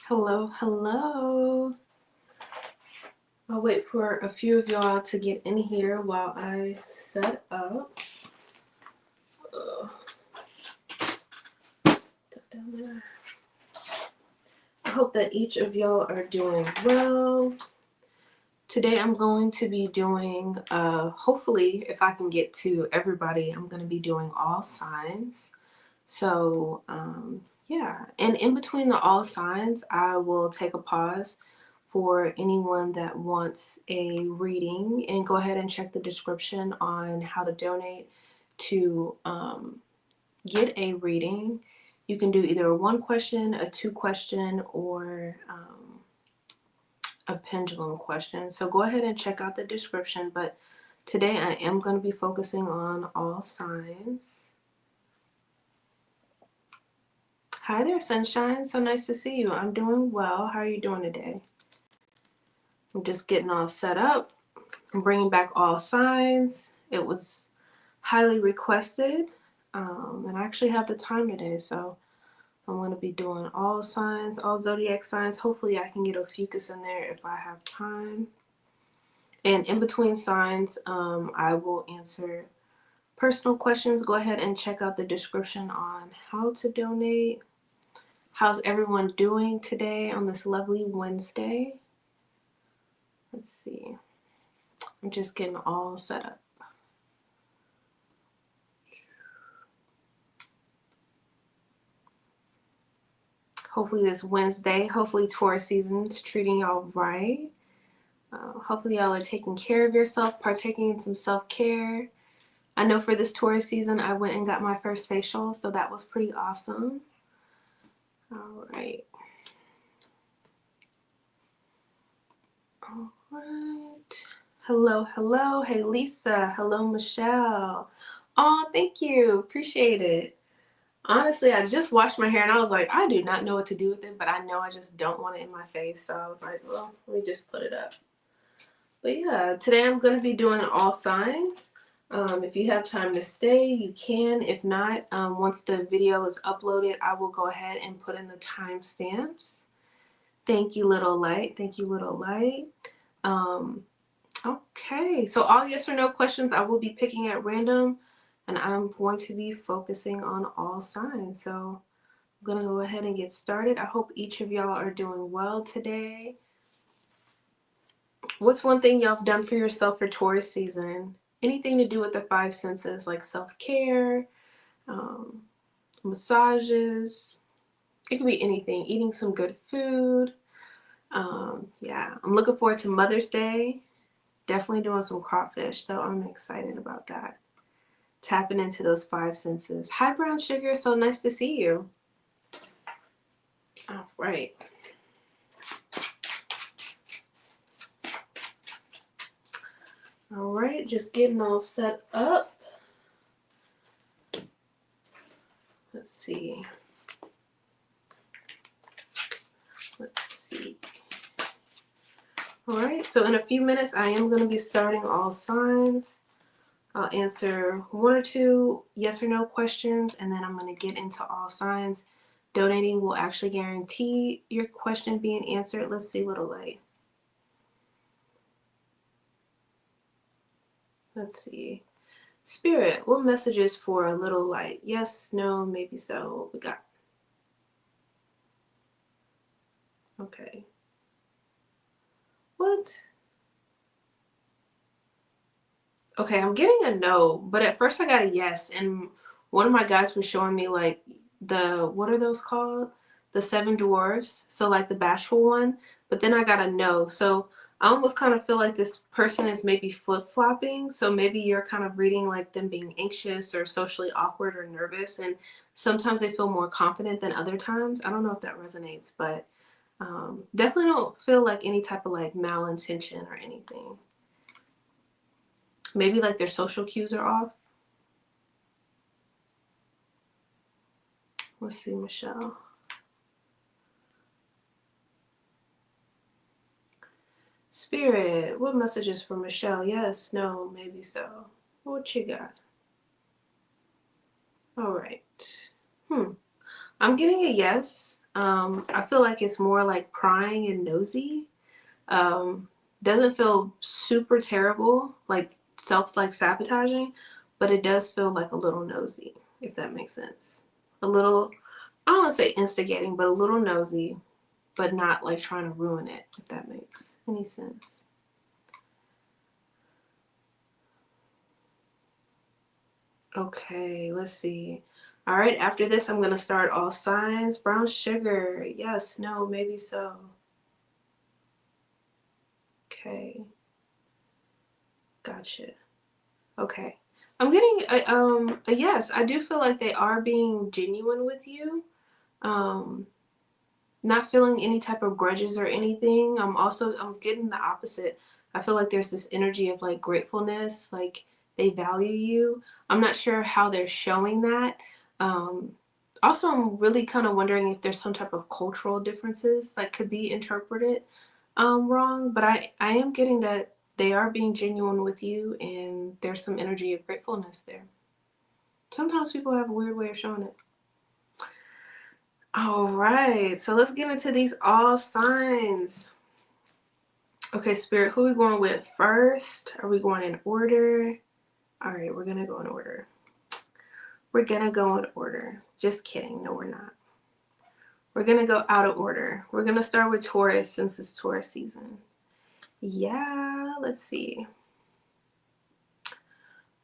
Hello, hello. I'll wait for a few of y'all to get in here while I set up. I hope that each of y'all are doing well. Today I'm going to be doing, hopefully, if I can get to everybody, I'm going to be doing all signs. So, yeah. And in between the all signs, I will take a pause for anyone that wants a reading, and go ahead and check the description on how to donate to get a reading. You can do either a 1 question, a 2 question, or a pendulum question. So go ahead and check out the description. But today I am going to be focusing on all signs. Hi there, sunshine. So nice to see you. I'm doing well. How are you doing today? I'm just getting all set up. I'm bringing back all signs. It was highly requested, and I actually have the time today, so I'm going to be doing all signs, all zodiac signs. Hopefully I can get Ophiuchus in there if I have time. And in between signs, I will answer personal questions. Go ahead and check out the description on how to donate. How's everyone doing today on this lovely Wednesday? Let's see. I'm just getting all set up. Hopefully this Wednesday, hopefully Taurus season's treating y'all right. Hopefully y'all are taking care of yourself, partaking in some self-care. I know for this Taurus season, I went and got my first facial, so that was pretty awesome. All right. All right. Hello, hello. Hey, Lisa. Hello, Michelle. Oh, thank you. Appreciate it. Honestly, I just washed my hair and I was like, I do not know what to do with it, but I know I just don't want it in my face. So I was like, well, let me just put it up. But yeah, today I'm going to be doing all signs. If you have time to stay, you can. If not, once the video is uploaded, I will go ahead and put in the timestamps. Thank you, little light. Thank you, little light. Okay, so all yes or no questions I will be picking at random, and I'm going to be focusing on all signs. So I'm going to go ahead and get started. I hope each of y'all are doing well today. What's one thing y'all have done for yourself for Taurus season? Anything to do with the 5 senses, like self-care, massages. It could be anything. Eating some good food. Yeah, I'm looking forward to Mother's Day. Definitely doing some crawfish, so I'm excited about that. Tapping into those 5 senses. Hi, Brown Sugar. So nice to see you. All right. All right, just getting all set up. Let's see. Let's see. All right, so in a few minutes, I am going to be starting all signs. I'll answer 1 or 2 yes or no questions, and then I'm going to get into all signs. Donating will actually guarantee your question being answered. Let's see, little light. Let's see. Spirit, what messages for a little light? Yes, no, maybe so. What we got? Okay. What? Okay, I'm getting a no, but at first I got a yes, and one of my guys was showing me like what are those called? The 7 dwarfs, so like the bashful one, but then I got a no. So I almost kind of feel like this person is maybe flip-flopping, so maybe you're kind of reading like them being anxious or socially awkward or nervous, and sometimes they feel more confident than other times. I don't know if that resonates, but definitely don't feel like any type of like malintention or anything. Maybe like their social cues are off. Let's see, Michelle. Spirit, what messages for Michelle? Yes, no, maybe so. What you got? All right. I'm getting a yes. I feel like it's more like prying and nosy. Doesn't feel super terrible, like sabotaging, but it does feel like a little nosy, if that makes sense. A little, I don't want to say instigating, but a little nosy, but not like trying to ruin it, if that makes any sense. Okay, let's see. All right, after this, I'm going to start all signs. Brown sugar. Yes, no, maybe so. Okay. Gotcha. Okay. I'm getting a yes. I do feel like they are being genuine with you. Um, not feeling any type of grudges or anything. I'm getting the opposite. I feel like there's this energy of like gratefulness, like they value you. I'm not sure how they're showing that. Um, Also, I'm really kind of wondering if there's some type of cultural differences that could be interpreted wrong, but I am getting that they are being genuine with you and there's some energy of gratefulness there. Sometimes people have a weird way of showing it. All right, so let's get into these all signs. Okay, Spirit, who are we going with first? Are we going in order? All right, we're gonna go in order. We're gonna go in order. Just kidding, no we're not. We're gonna go out of order. We're gonna start with Taurus since it's Taurus season. Yeah, let's see.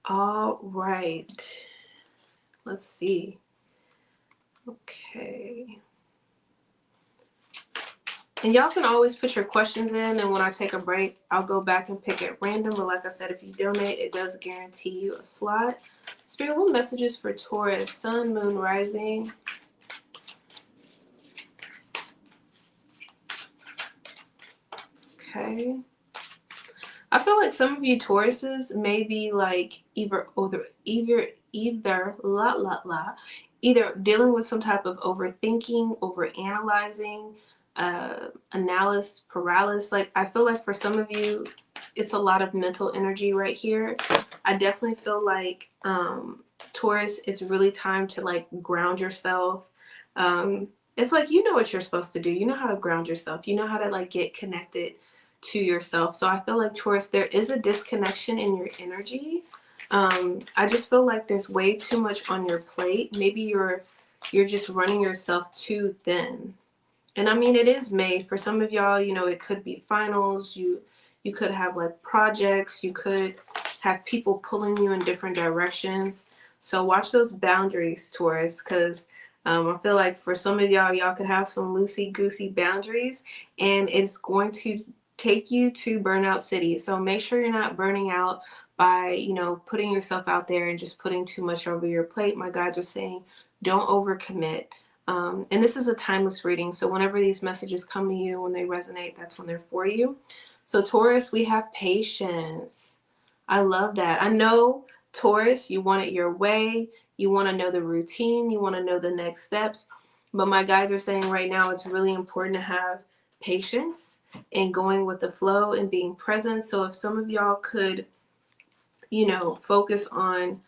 All right, let's see. Okay. And y'all can always put your questions in, and when I take a break, I'll go back and pick at random. But like I said, if you donate, it does guarantee you a slot. Spirit, what messages for Taurus? Sun, Moon, Rising. Okay. I feel like some of you Tauruses may be like either dealing with some type of overthinking, overanalyzing, analysis paralysis. Like I feel like for some of you, it's a lot of mental energy right here. I definitely feel like Taurus, it's really time to like ground yourself. It's like you know what you're supposed to do. You know how to ground yourself. You know how to like get connected to yourself. So I feel like Taurus, there is a disconnection in your energy. I just feel like there's way too much on your plate. Maybe you're just running yourself too thin. And I mean, it is May. For some of y'all, you know, it could be finals. You could have like projects. You could have people pulling you in different directions. So watch those boundaries, Taurus, because I feel like for some of y'all could have some loosey-goosey boundaries, and it's going to take you to burnout city. So make sure you're not burning out by, you know, putting yourself out there and just putting too much over your plate. My guides are saying, don't overcommit. And this is a timeless reading. So whenever these messages come to you, when they resonate, that's when they're for you. So Taurus, we have patience. I love that. I know, Taurus, you want it your way. You want to know the routine. You want to know the next steps. But my guides are saying right now it's really important to have patience and going with the flow and being present. So if some of y'all could, you know, focus on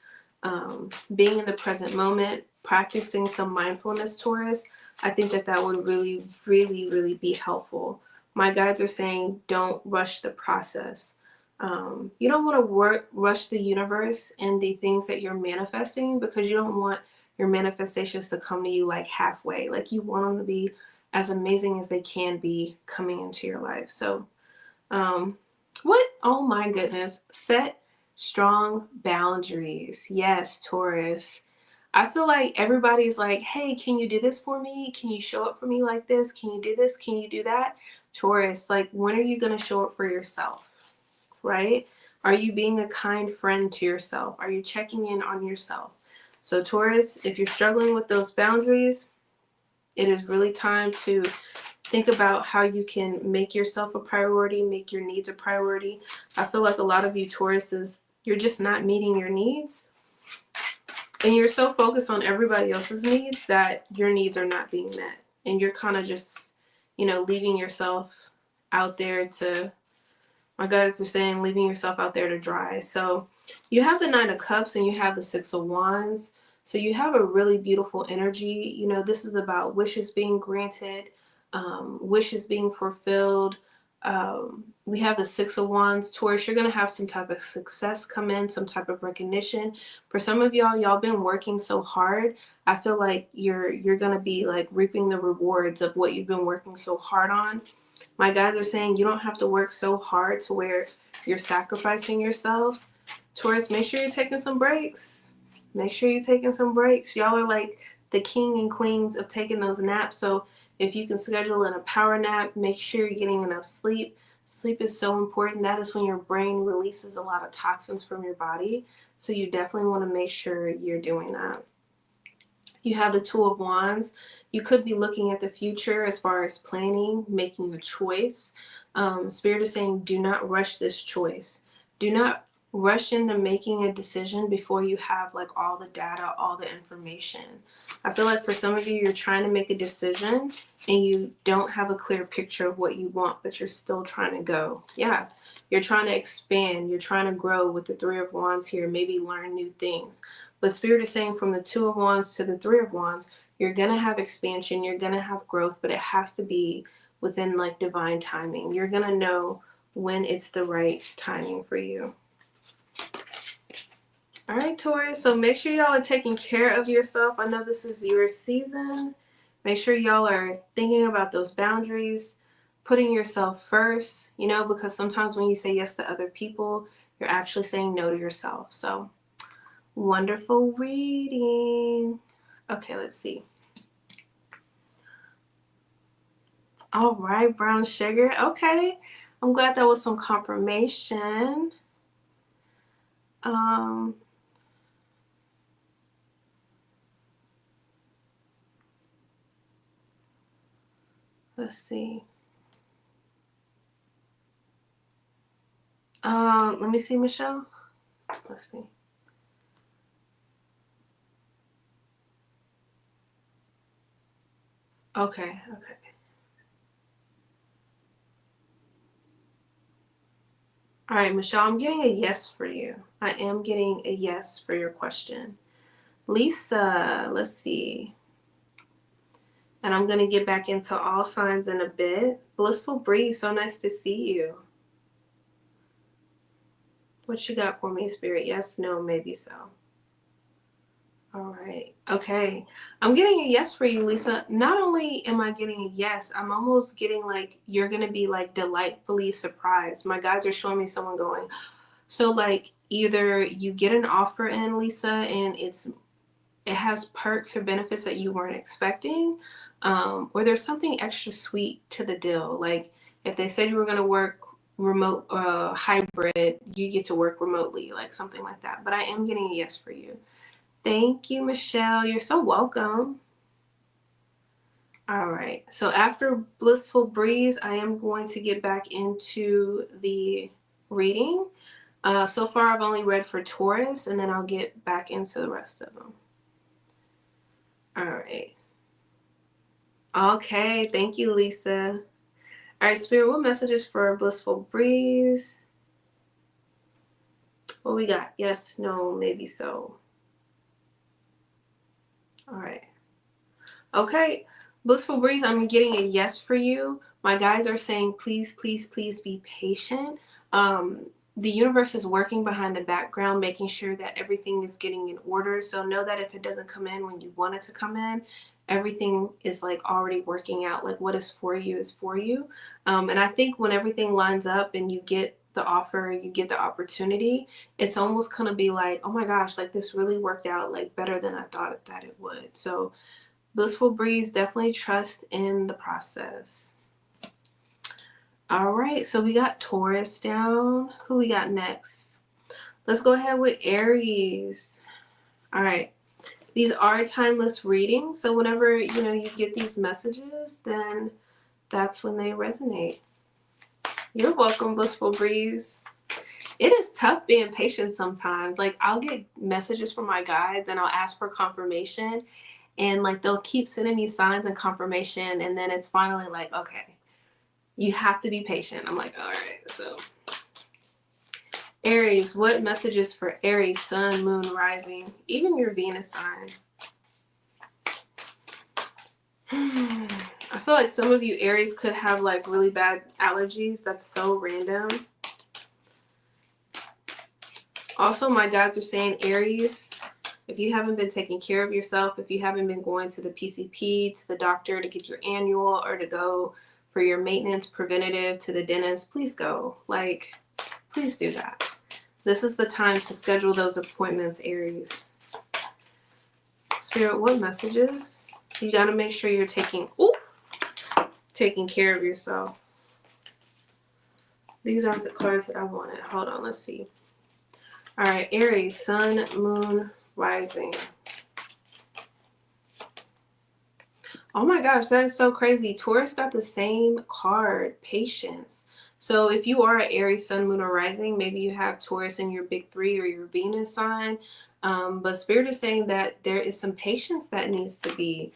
being in the present moment, practicing some mindfulness, Taurus, I think that would really, really, really be helpful. My guides are saying don't rush the process. You don't want to rush the universe and the things that you're manifesting, because you don't want your manifestations to come to you like halfway. Like you want them to be as amazing as they can be coming into your life. So what? Oh my goodness. Set strong boundaries. Yes, Taurus. I feel like everybody's like, hey, can you do this for me? Can you show up for me like this? Can you do this? Can you do that? Taurus, like, when are you going to show up for yourself? Right? Are you being a kind friend to yourself? Are you checking in on yourself? So, Taurus, if you're struggling with those boundaries, it is really time to think about how you can make yourself a priority, make your needs a priority. I feel like a lot of you Tauruses, you're just not meeting your needs. And you're so focused on everybody else's needs that your needs are not being met. And you're kind of just, you know, leaving yourself out there to, my guides are saying, leaving yourself out there to dry. So you have the Nine of Cups and you have the Six of Wands. So you have a really beautiful energy. You know, this is about wishes being granted, wishes being fulfilled. We have the Six of Wands. Taurus, you're going to have some type of success come in, some type of recognition. For some of y'all been working so hard. I feel like you're going to be like reaping the rewards of what you've been working so hard on. My guides are saying you don't have to work so hard to where you're sacrificing yourself. Taurus, make sure you're taking some breaks. Make sure you're taking some breaks. Y'all are like the king and queens of taking those naps. So if you can schedule in a power nap, make sure you're getting enough sleep. Sleep is so important. That is when your brain releases a lot of toxins from your body. So you definitely want to make sure you're doing that. You have the Two of Wands. You could be looking at the future as far as planning, making a choice. Spirit is saying, do not rush this choice. Do not rush into making a decision before you have like all the data, all the information. I feel like for some of you, you're trying to make a decision and you don't have a clear picture of what you want, but you're still trying to go. Yeah, you're trying to expand. You're trying to grow with the Three of Wands here, maybe learn new things. But Spirit is saying from the Two of Wands to the Three of Wands, you're going to have expansion, you're going to have growth, but it has to be within like divine timing. You're going to know when it's the right timing for you. All right, Taurus, so make sure y'all are taking care of yourself. I know this is your season. Make sure y'all are thinking about those boundaries, putting yourself first, you know, because sometimes when you say yes to other people, you're actually saying no to yourself. So wonderful reading. Okay, let's see. All right, brown sugar. Okay, I'm glad that was some confirmation. Let's see. Let me see, Michelle. Let's see. Okay. All right, Michelle, I'm getting a yes for you. I am getting a yes for your question. Lisa, let's see. And I'm going to get back into all signs in a bit. Blissful Breeze, so nice to see you. What you got for me, Spirit? Yes, no, maybe so. All right. Okay. I'm getting a yes for you, Lisa. Not only am I getting a yes, I'm almost getting like you're going to be like delightfully surprised. My guides are showing me someone going. So like either you get an offer in, Lisa, and it has perks or benefits that you weren't expecting, or there's something extra sweet to the deal. Like if they said you were going to work remote, hybrid, you get to work remotely, like something like that. But I am getting a yes for you. Thank you, Michelle. You're so welcome. All right. So after Blissful Breeze, I am going to get back into the reading. So far, I've only read for Taurus, and then I'll get back into the rest of them. All right. Okay. Thank you, Lisa. All right, Spirit, what messages for Blissful Breeze? What we got? Yes, no, maybe so. All right. Okay. Blissful Breeze, I'm getting a yes for you. My guides are saying, please, please, please be patient. The universe is working behind the background, making sure that everything is getting in order. So know that if it doesn't come in when you want it to come in, everything is like already working out. Like what is for you is for you. And I think when everything lines up and you get the offer, you get the opportunity, it's almost going to be like, oh my gosh, like this really worked out like better than I thought that it would. So Blissful Breeze, definitely trust in the process. All right, so we got Taurus down. Who we got next? Let's go ahead with Aries. All right, these are timeless readings, so whenever you get these messages, then that's when they resonate. You're welcome, Blissful Breeze. It is tough being patient sometimes. Like I'll get messages from my guides and I'll ask for confirmation, and like they'll keep sending me signs and confirmation, and then it's finally like, okay, you have to be patient. I'm like, all right. So Aries, what messages for Aries, Sun, Moon, Rising, even your Venus sign? I feel like some of you Aries could have like really bad allergies. That's so random. Also, my guides are saying, Aries, if you haven't been taking care of yourself, if you haven't been going to the PCP, to the doctor to get your annual, or to go for your maintenance preventative to the dentist, please go. Like, please do that. This is the time to schedule those appointments, Aries. Spirit, what messages? You got to make sure you're taking care of yourself. These aren't the cards that I wanted. Hold on, let's see. All right, Aries, Sun, Moon, Rising. Oh my gosh, that is so crazy. Taurus got the same card, Patience. So if you are an Aries, Sun, Moon, or Rising, maybe you have Taurus in your big three or your Venus sign. But Spirit is saying that there is some patience that needs to be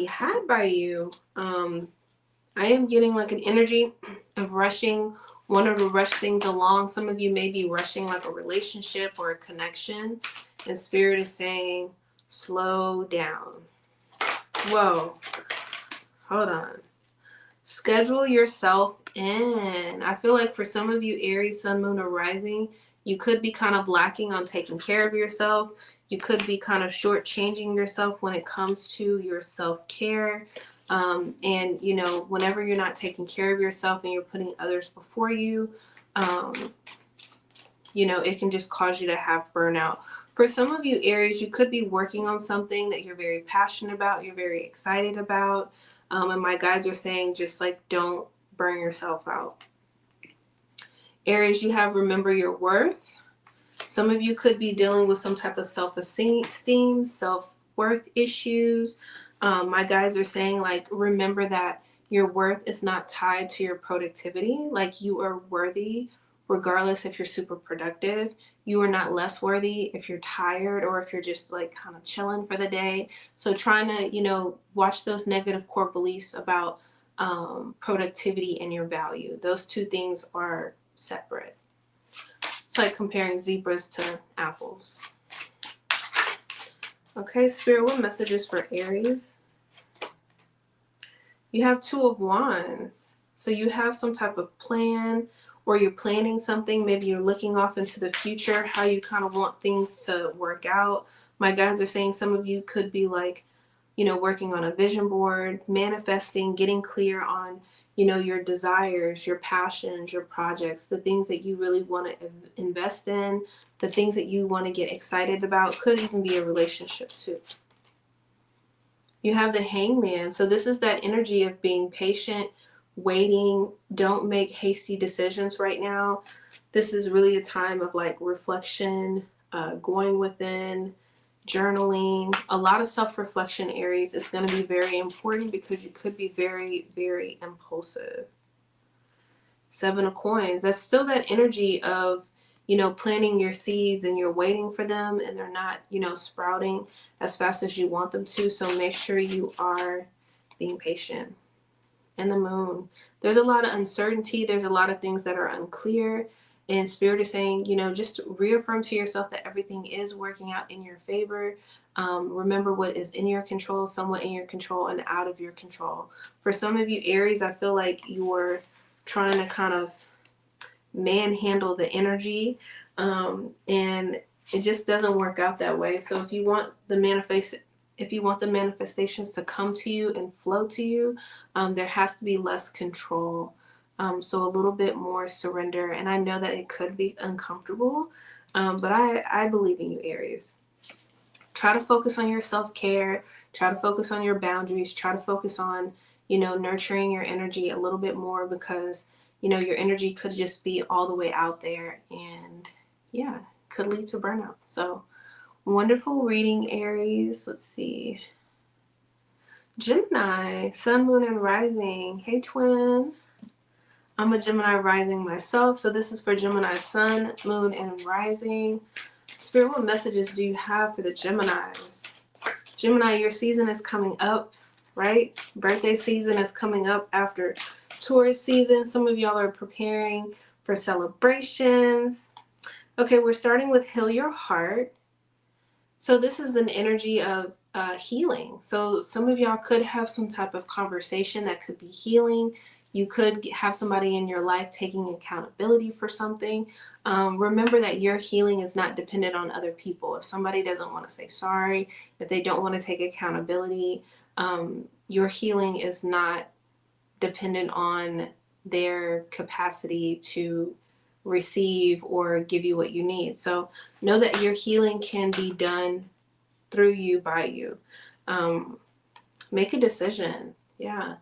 had by you. I am getting like an energy of rushing, wanting to rush things along. Some of you may be rushing like a relationship or a connection. And Spirit is saying, slow down. Whoa. Hold on. Schedule yourself in. I feel like for some of you, Aries, Sun, Moon, or Rising, you could be kind of lacking on taking care of yourself. You could be kind of shortchanging yourself when it comes to your self-care. And, you know, whenever you're not taking care of yourself and you're putting others before you, you know, it can just cause you to have burnout. For some of you, Aries, you could be working on something that you're very passionate about, you're very excited about. And my guides are saying just like, don't burn yourself out. Aries, you have remember your worth. Some of you could be dealing with some type of self-esteem, self-worth issues. My guides are saying like, remember that your worth is not tied to your productivity. Like, you are worthy regardless if you're super productive. You are not less worthy if you're tired or if you're just like kind of chilling for the day. So trying to, you know, watch those negative core beliefs about productivity and your value. Those two things are separate. It's like comparing zebras to apples. Okay, Spirit, what messages for Aries? You have Two of Wands. So you have some type of plan, or you're planning something. Maybe you're looking off into the future, how you kind of want things to work out. My guides are saying some of you could be like, you know, working on a vision board, manifesting, getting clear on, you know, your desires, your passions, your projects, the things that you really want to invest in, the things that you want to get excited about. Could even be a relationship too. You have the Hangman. So this is that energy of being patient, waiting. Don't make hasty decisions right now. This is really a time of like reflection, going within, journaling. A lot of self-reflection, Aries, is going to be very important because you could be very, very impulsive. Seven of Coins. That's still that energy of, you know, planting your seeds and you're waiting for them and they're not, you know, sprouting as fast as you want them to. So make sure you are being patient. And the Moon. There's a lot of uncertainty. There's a lot of things that are unclear. And Spirit is saying, you know, just reaffirm to yourself that everything is working out in your favor. Remember what is in your control, somewhat in your control, and out of your control. For some of you, Aries, I feel like you're trying to kind of manhandle the energy, and it just doesn't work out that way. So if you want the manifestations to come to you and flow to you, there has to be less control. So a little bit more surrender. And I know that it could be uncomfortable, but I believe in you, Aries. Try to focus on your self-care. Try to focus on your boundaries. Try to focus on, you know, nurturing your energy a little bit more, because, you know, your energy could just be all the way out there and, yeah, could lead to burnout. So wonderful reading, Aries. Let's see. Gemini, Sun, Moon, and Rising. Hey, twin. I'm a Gemini rising myself, so this is for Gemini, Sun, Moon, and Rising. Spirit, what messages do you have for the Geminis? Gemini, your season is coming up, right? Birthday season is coming up after Taurus season. Some of y'all are preparing for celebrations. Okay, we're starting with heal your heart. So this is an energy of healing. So some of y'all could have some type of conversation that could be healing. You could have somebody in your life taking accountability for something. Remember that your healing is not dependent on other people. If somebody doesn't want to say sorry, if they don't want to take accountability, your healing is not dependent on their capacity to receive or give you what you need. So know that your healing can be done through you, by you. Make a decision. Yeah.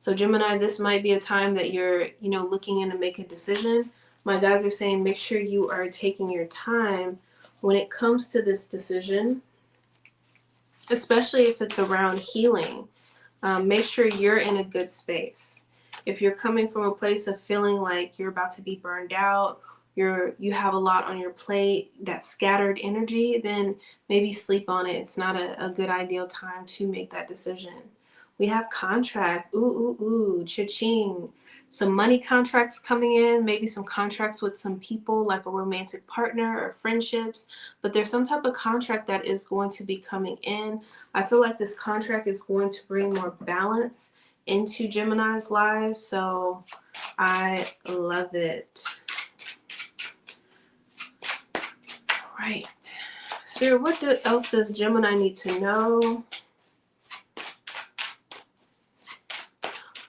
So Gemini, this might be a time that you're, looking in to make a decision. My guys are saying make sure you are taking your time when it comes to this decision, especially if it's around healing. Make sure you're in a good space. If you're coming from a place of feeling like you're about to be burned out, you have a lot on your plate, that scattered energy, then maybe sleep on it. It's not a good ideal time to make that decision. We have contract. Ooh, ooh, ooh, cha-ching. Some money contracts coming in, maybe some contracts with some people like a romantic partner or friendships, but there's some type of contract that is going to be coming in. I feel like this contract is going to bring more balance into Gemini's lives, so I love it. All right. Spirit, what else does Gemini need to know?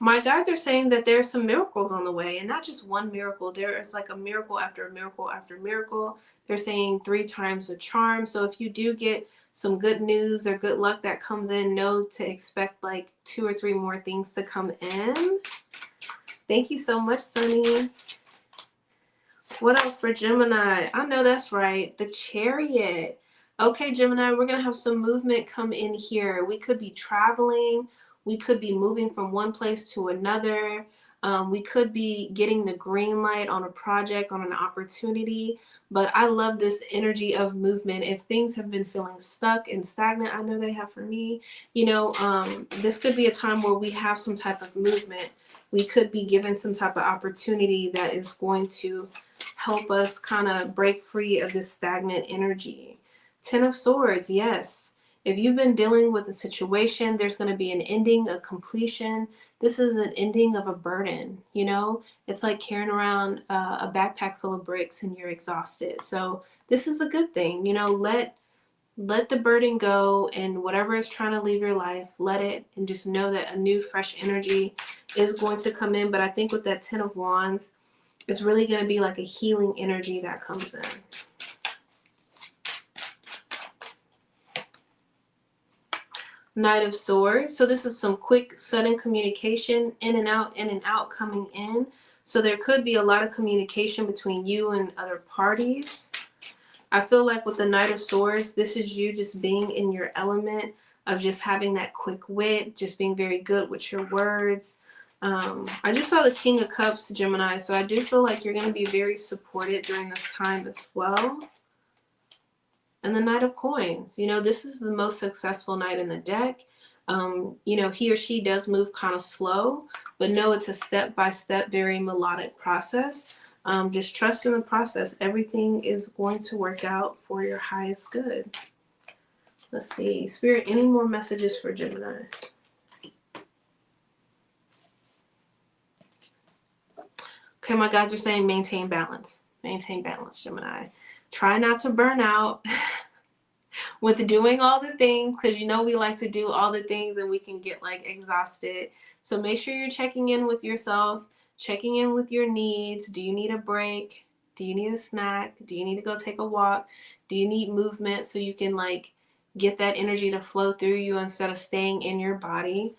My guides are saying that there's some miracles on the way, and not just one miracle. There is like a miracle after a miracle after a miracle. They're saying 3 times the charm. So if you do get some good news or good luck that comes in, know to expect like 2 or 3 more things to come in. Thank you so much, Sunny. What else for Gemini? I know that's right. The Chariot. Okay, Gemini, we're going to have some movement come in here. We could be traveling. We could be moving from one place to another. We could be getting the green light on a project, on an opportunity. But I love this energy of movement. If things have been feeling stuck and stagnant, I know they have for me, this could be a time where we have some type of movement. We could be given some type of opportunity that is going to help us kind of break free of this stagnant energy. 10 of Swords, yes. If you've been dealing with a situation, there's going to be an ending, a completion. This is an ending of a burden, It's like carrying around a backpack full of bricks and you're exhausted. So this is a good thing, let the burden go, and whatever is trying to leave your life, let it, and just know that a new fresh energy is going to come in. But I think with that 10 of Wands, it's really going to be like a healing energy that comes in. Knight of Swords. So this is some quick, sudden communication, in and out coming in. So there could be a lot of communication between you and other parties. I feel like with the Knight of Swords, this is you just being in your element of just having that quick wit, just being very good with your words. I just saw the King of Cups, Gemini, so I do feel like you're going to be very supported during this time as well. And the Knight of Coins. This is the most successful knight in the deck. He or she does move kind of slow, but no, it's a step-by-step, very melodic process. Just trust in the process. Everything is going to work out for your highest good. Let's see. Spirit, any more messages for Gemini? Okay, my guys are saying maintain balance. Maintain balance, Gemini. Try not to burn out with doing all the things, because we like to do all the things and we can get like exhausted. So make sure you're checking in with yourself, checking in with your needs. Do you need a break? Do you need a snack? Do you need to go take a walk? Do you need movement so you can like get that energy to flow through you instead of staying in your body?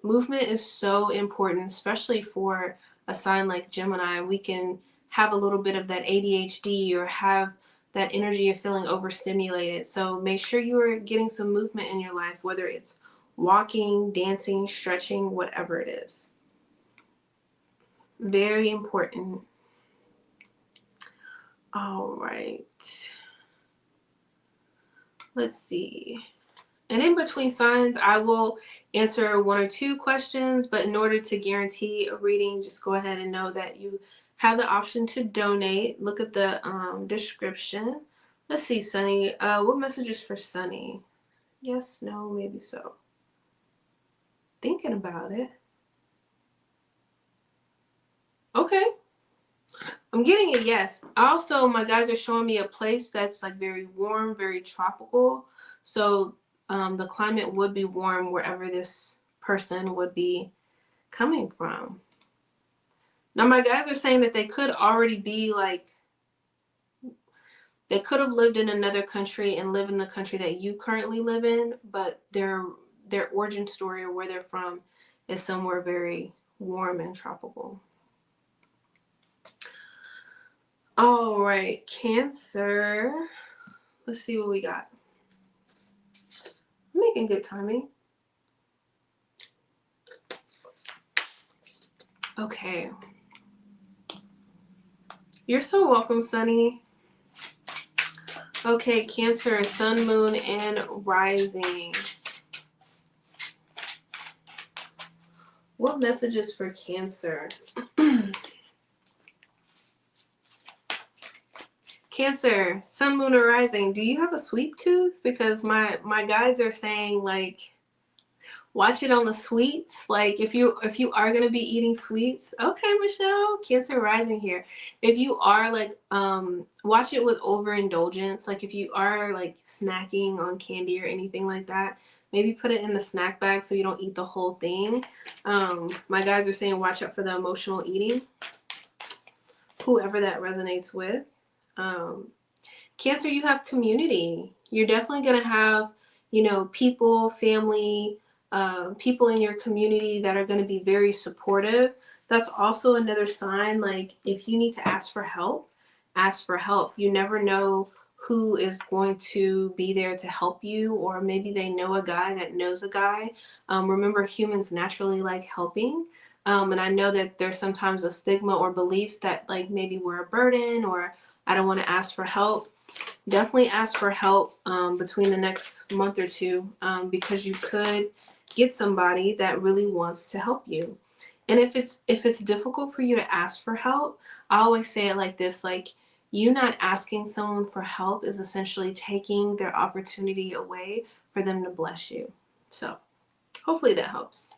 Movement is so important, especially for a sign like Gemini. We can have a little bit of that ADHD or have that energy of feeling overstimulated. So make sure you are getting some movement in your life, whether it's walking, dancing, stretching, whatever it is. Very important. All right. Let's see. And in between signs, I will answer 1 or 2 questions, but in order to guarantee a reading, just go ahead and know that you have the option to donate. Look at the description. Let's see, Sunny. What message is for Sunny? Yes, no, maybe so. Thinking about it. Okay. I'm getting a yes. Also, my guys are showing me a place that's like very warm, very tropical. So the climate would be warm wherever this person would be coming from. Now, my guys are saying that they could already be like, they could have lived in another country and live in the country that you currently live in, but their origin story or where they're from is somewhere very warm and tropical. All right, Cancer. Let's see what we got. I'm making good timing. Okay. You're so welcome, Sunny. Okay, Cancer, Sun, Moon, and Rising. What messages for Cancer? Cancer, Sun, Moon, or Rising. Do you have a sweet tooth? Because my guides are saying, like, watch it on the sweets. Like, if you are gonna be eating sweets, okay, Michelle, Cancer rising here. If you are like, watch it with overindulgence. Like, if you are like snacking on candy or anything like that, maybe put it in the snack bag so you don't eat the whole thing. My guys are saying watch out for the emotional eating. Whoever that resonates with. Cancer, you have community. You're definitely gonna have, you know, people, family, people in your community that are going to be very supportive. That's also another sign, like, if you need to ask for help, ask for help. You never know who is going to be there to help you, or maybe they know a guy that knows a guy. Remember, humans naturally like helping. And I know that there's sometimes a stigma or beliefs that, like, maybe we're a burden or I don't want to ask for help. Definitely ask for help between the next month or two, because you could get somebody that really wants to help you. And if it's difficult for you to ask for help, I always say it like this, like, you not asking someone for help is essentially taking their opportunity away for them to bless you. So hopefully that helps.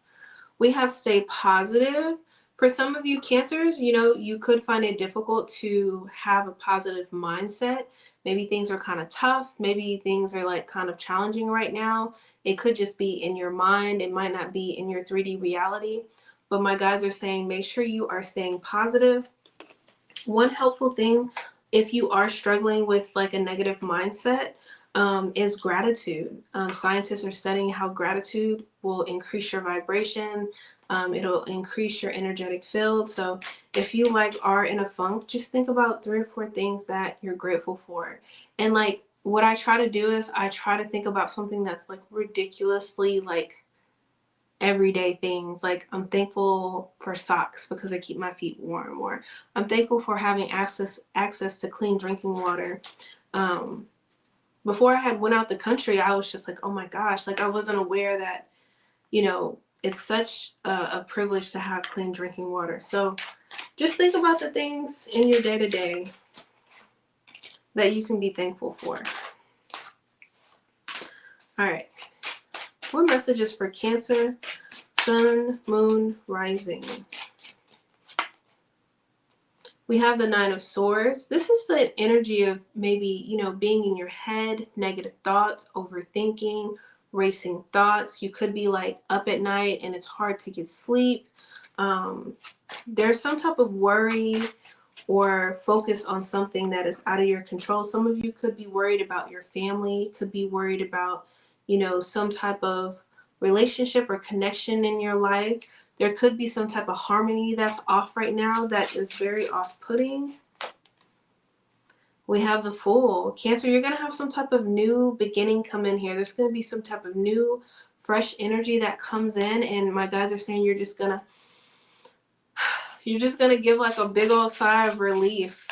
We have stay positive. For some of you Cancers, you know, you could find it difficult to have a positive mindset. Maybe things are kind of tough. Maybe things are like kind of challenging right now. It could just be in your mind. It might not be in your 3D reality. But my guys are saying make sure you are staying positive. One helpful thing, if you are struggling with like a negative mindset, is gratitude. Scientists are studying how gratitude will increase your vibration. It'll increase your energetic field. So if you like are in a funk, just think about 3 or 4 things that you're grateful for. And like what I try to do is I try to think about something that's like ridiculously like everyday things. Like, I'm thankful for socks because they keep my feet warm, or I'm thankful for having access to clean drinking water. Before I had went out the country, I was just like, oh my gosh, like I wasn't aware that, you know, it's such a privilege to have clean drinking water. So just think about the things in your day-to-day that you can be thankful for. All right, what messages for Cancer, Sun, Moon, Rising? We have the 9 of Swords. This is an energy of maybe, you know, being in your head, negative thoughts, overthinking, racing thoughts. You could be like up at night and it's hard to get sleep. There's some type of worry or focus on something that is out of your control. Some of you could be worried about your family, could be worried about, you know, some type of relationship or connection in your life. There could be some type of harmony that's off right now that is very off-putting. We have the Fool. Cancer, you're going to have some type of new beginning come in here. There's going to be some type of new, fresh energy that comes in, and my guys are saying you're just going to give like a big old sigh of relief.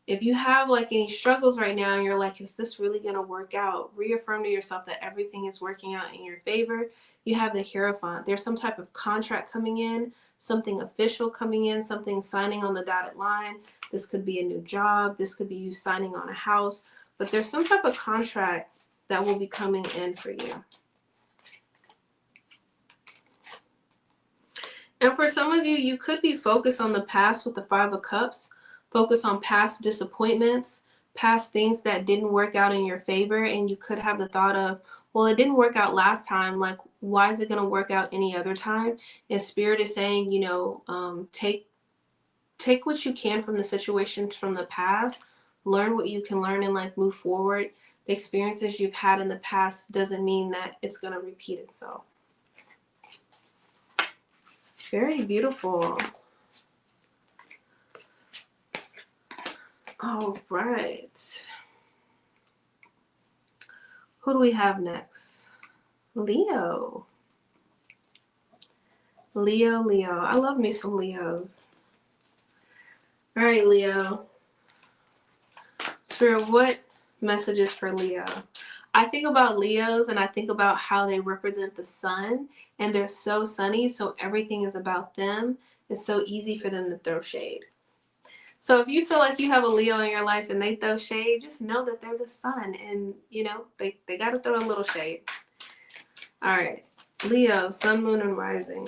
If you have like any struggles right now and you're like, is this really going to work out? Reaffirm to yourself that everything is working out in your favor. You have the Hierophant. There's some type of contract coming in, something official coming in, something signing on the dotted line. This could be a new job. This could be you signing on a house. But there's some type of contract that will be coming in for you. And for some of you, you could be focused on the past with the Five of Cups. Focus on past disappointments, past things that didn't work out in your favor. And you could have the thought of, well, it didn't work out last time. Like, why is it going to work out any other time? And Spirit is saying, you know, take what you can from the situations from the past. Learn what you can learn and like move forward. The experiences you've had in the past doesn't mean that it's going to repeat itself. Very beautiful. All right. Who do we have next? Leo. Leo. I love me some Leos. All right, Leo. Spirit, what messages for Leo? I think about Leos and I think about how they represent the sun, and they're so sunny, so everything is about them. It's so easy for them to throw shade. So if you feel like you have a Leo in your life and they throw shade, just know that they're the sun, and you know, they got to throw a little shade. All right, Leo, sun, moon, and rising.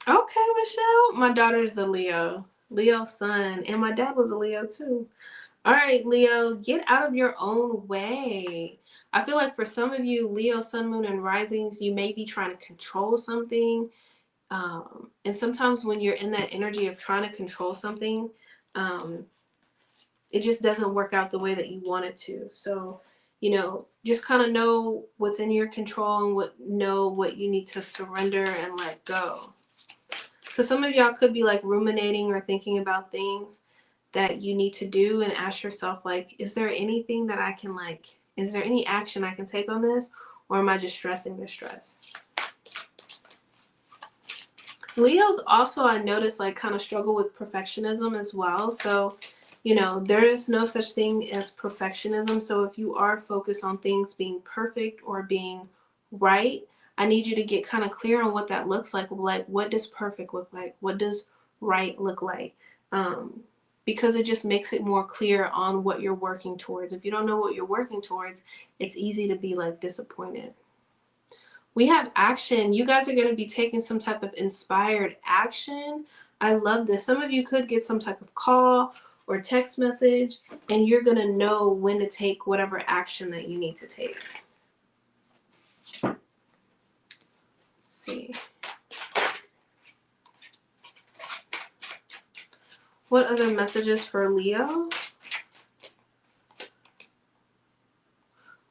Okay, Michelle, my daughter's a Leo. Leo sun, and my dad was a Leo too. All right, Leo, get out of your own way. I feel like for some of you, Leo, sun, moon, and risings, you may be trying to control something. And sometimes when you're in that energy of trying to control something, it just doesn't work out the way that you want it to. So, you know, just kind of know what's in your control and know what you need to surrender and let go. So some of y'all could be like ruminating or thinking about things that you need to do, and ask yourself, like, is there anything that I can, like, is there any action I can take on this, or am I just stressing the stress? Leos also, I notice, like, kind of struggle with perfectionism as well. So, you know, there is no such thing as perfectionism. So if you are focused on things being perfect or being right, I need you to get kind of clear on what that looks like. Like, what does perfect look like? What does right look like? Because it just makes it more clear on what you're working towards. If you don't know what you're working towards, it's easy to be like disappointed. We have action. You guys are going to be taking some type of inspired action. I love this. Some of you could get some type of call or text message, and you're going to know when to take whatever action that you need to take. Let's see. What other messages for Leo?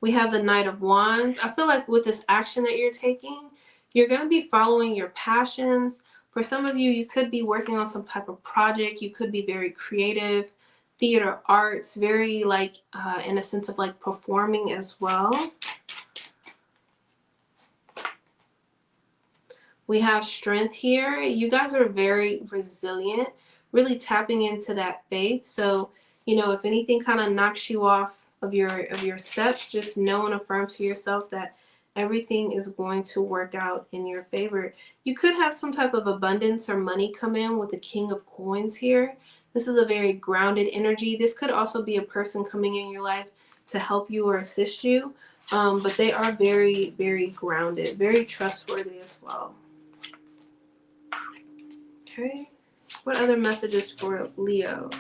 We have the Knight of Wands. I feel like with this action that you're taking, you're going to be following your passions. For some of you, you could be working on some type of project. You could be very creative, theater arts, very like in a sense of like performing as well. We have Strength here. You guys are very resilient, really tapping into that faith. So, you know, if anything kind of knocks you off of your steps, just know and affirm to yourself that everything is going to work out in your favor. You could have some type of abundance or money come in with the King of Coins here. This is a very grounded energy. This could also be a person coming in your life to help you or assist you. But they are very, very grounded, very trustworthy as well. Okay, what other messages for Leo?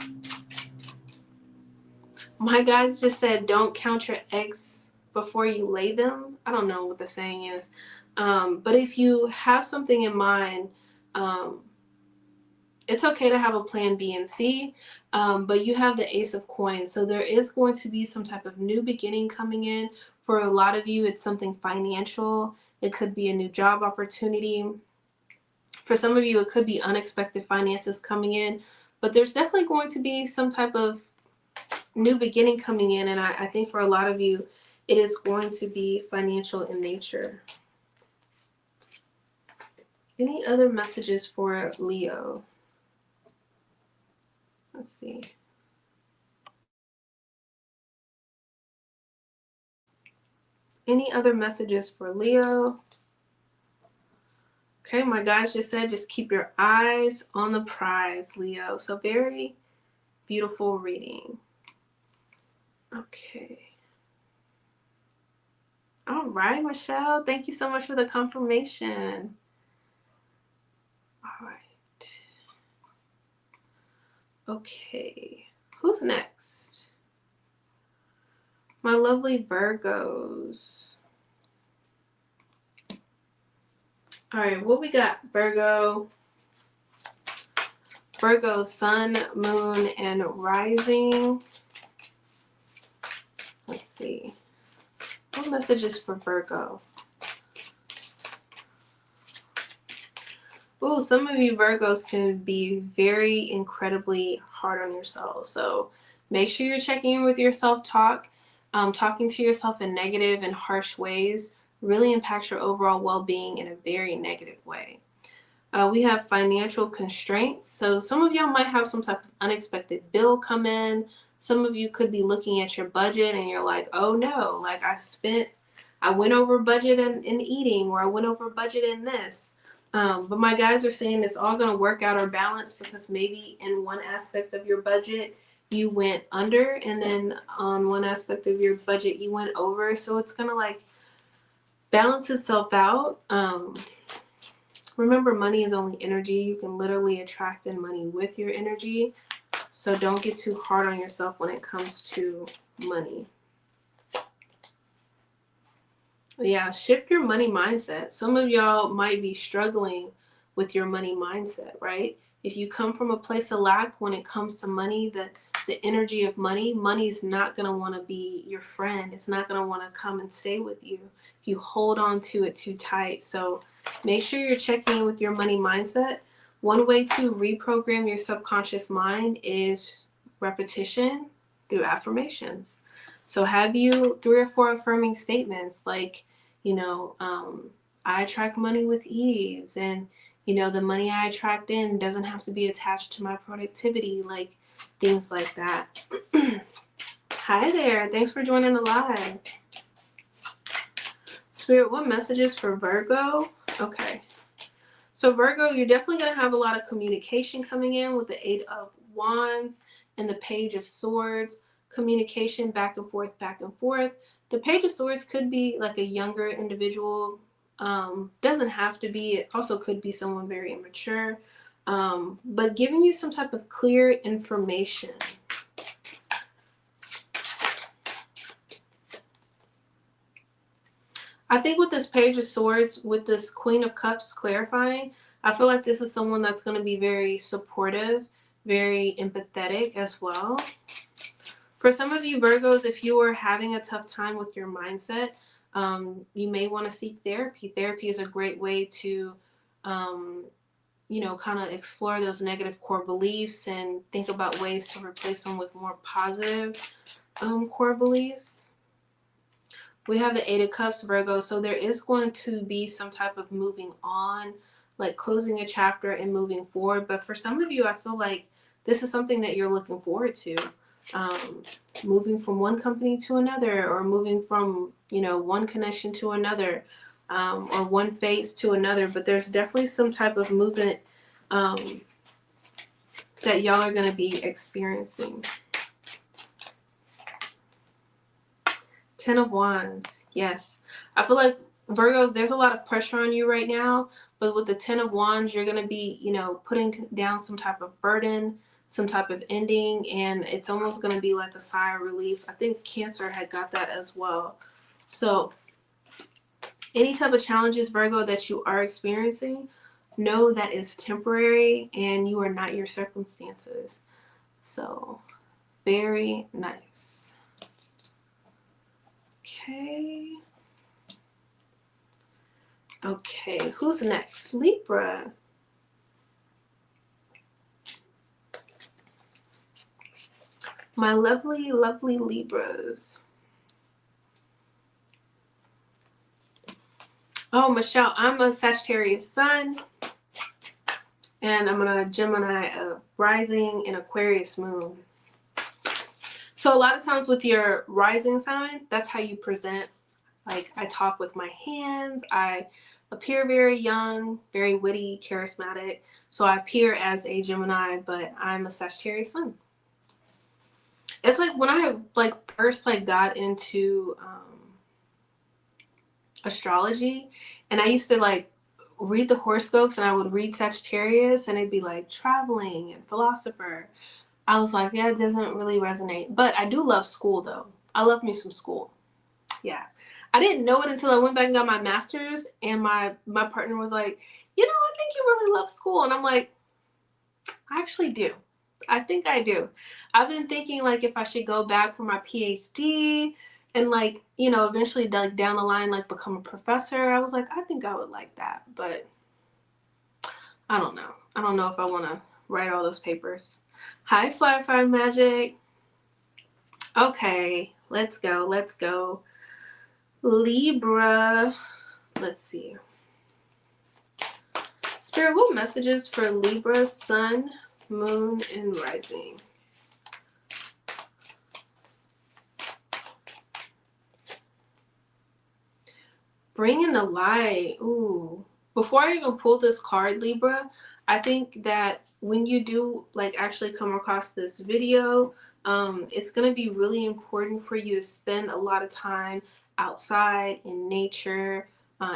My guys just said, don't count your eggs before you lay them. I don't know what the saying is. But if you have something in mind, it's okay to have a plan B and C, but you have the Ace of Coins. So there is going to be some type of new beginning coming in. For a lot of you, it's something financial. It could be a new job opportunity. For some of you, it could be unexpected finances coming in, but there's definitely going to be some type of new beginning coming in. And I think for a lot of you, it is going to be financial in nature. Any other messages for Leo? Let's see. Any other messages for Leo? Okay, my guys just said just keep your eyes on the prize, Leo. So very beautiful reading. Okay. All right, Michelle. Thank you so much for the confirmation. All right. Okay. Who's next? My lovely Virgos. All right, what we got? Virgo, sun, moon, and rising. Let's see. What messages for Virgo? Ooh, some of you Virgos can be very incredibly hard on yourselves. So make sure you're checking in with your self-talk. Talking to yourself in negative and harsh ways really impacts your overall well-being in a very negative way. We have financial constraints. So some of y'all might have some type of unexpected bill come in. Some of you could be looking at your budget and you're like, oh no, like I went over budget in eating, or I went over budget in this. But my guys are saying it's all going to work out or balance, because maybe in one aspect of your budget you went under, and then on one aspect of your budget you went over. So it's going to like balance itself out. Remember, money is only energy. You can literally attract in money with your energy. So don't get too hard on yourself when it comes to money. Yeah, shift your money mindset. Some of y'all might be struggling with your money mindset, right? If you come from a place of lack when it comes to money, the energy of money's not going to want to be your friend. It's not going to want to come and stay with you if you hold on to it too tight. So make sure you're checking in with your money mindset. One way to reprogram your subconscious mind is repetition through affirmations. So have you 3 or 4 affirming statements like, I attract money with ease, and, the money I attract in doesn't have to be attached to my productivity, like things like that. Hi there. Thanks for joining the live. Spirit, what messages for Virgo? Okay. So Virgo, you're definitely going to have a lot of communication coming in with the 8 of Wands and the Page of Swords. Communication back and forth, back and forth. The Page of Swords could be like a younger individual. Doesn't have to be. It also could be someone very immature. But giving you some type of clear information. I think with this Page of Swords, with this Queen of Cups clarifying, I feel like this is someone that's going to be very supportive, very empathetic as well. For some of you Virgos, if you are having a tough time with your mindset, you may want to seek therapy. Therapy is a great way to, kind of explore those negative core beliefs and think about ways to replace them with more positive core beliefs. We have the 8 of Cups, Virgo, so there is going to be some type of moving on, like closing a chapter and moving forward. But for some of you, I feel like this is something that you're looking forward to. Moving from one company to another, or moving from, one connection to another, or one phase to another. But there's definitely some type of movement that y'all are going to be experiencing. 10 of Wands. Yes. I feel like Virgos, there's a lot of pressure on you right now, but with the 10 of Wands, you're going to be, putting down some type of burden, some type of ending, and it's almost going to be like a sigh of relief. I think Cancer had got that as well. So any type of challenges, Virgo, that you are experiencing, know that is temporary and you are not your circumstances. So very nice. Okay, who's next? Libra. My lovely, lovely Libras. Oh, Michelle, I'm a Sagittarius sun, and I'm a Gemini rising and Aquarius moon. So a lot of times with your rising sign, that's how you present Like, I talk with my hands. I appear very young, very witty, charismatic. So I appear as a Gemini, but I'm a Sagittarius sun. It's like when I like first like got into astrology, and I used to like read the horoscopes, and I would read Sagittarius, and it'd be like traveling and philosopher. I was like, yeah, it doesn't really resonate. But I do love school though. I love me some school. Yeah. I didn't know it until I went back and got my master's, and my partner was like, you know, I think you really love school. And I'm like, I actually do. I think I do. I've been thinking like if I should go back for my PhD and like, you know, eventually like down the line like become a professor. I was like, I think I would like that, but I don't know. I don't know if I want to write all those papers. Hi, Firefly Magic. Okay, let's go. Let's go. Libra. Let's see. Spirit, what messages for Libra, Sun, Moon, and Rising? Bring in the light. Ooh. Before I even pull this card, Libra, I think that when you do like actually come across this video, it's going to be really important for you to spend a lot of time outside in nature,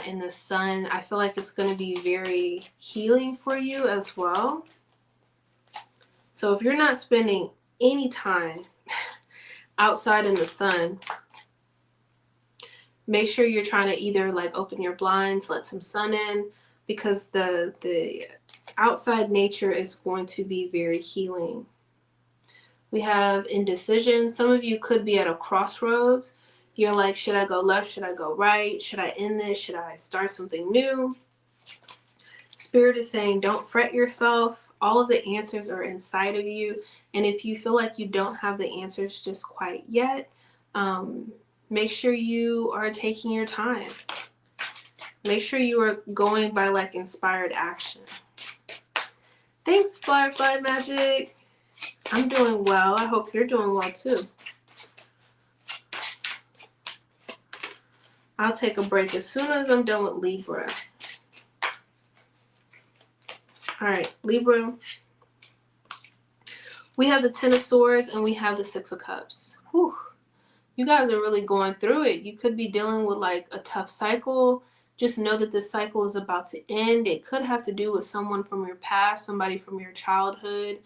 in the sun. I feel like it's going to be very healing for you as well. So if you're not spending any time outside in the sun, make sure you're trying to either like open your blinds, let some sun in, because the outside nature is going to be very healing. We have indecision. Some of you could be at a crossroads. You're like, should I go left? Should I go right? Should I end this? Should I start something new? Spirit is saying, don't fret yourself. All of the answers are inside of you. And if you feel like you don't have the answers just quite yet, make sure you are taking your time. Make sure you are going by like inspired action. Thanks, Firefly Magic. I'm doing well. I hope you're doing well too. I'll take a break as soon as I'm done with Libra. All right, Libra. We have the Ten of Swords and we have the Six of Cups. Whew. You guys are really going through it. You could be dealing with like a tough cycle. Just know that this cycle is about to end. It could have to do with someone from your past, somebody from your childhood.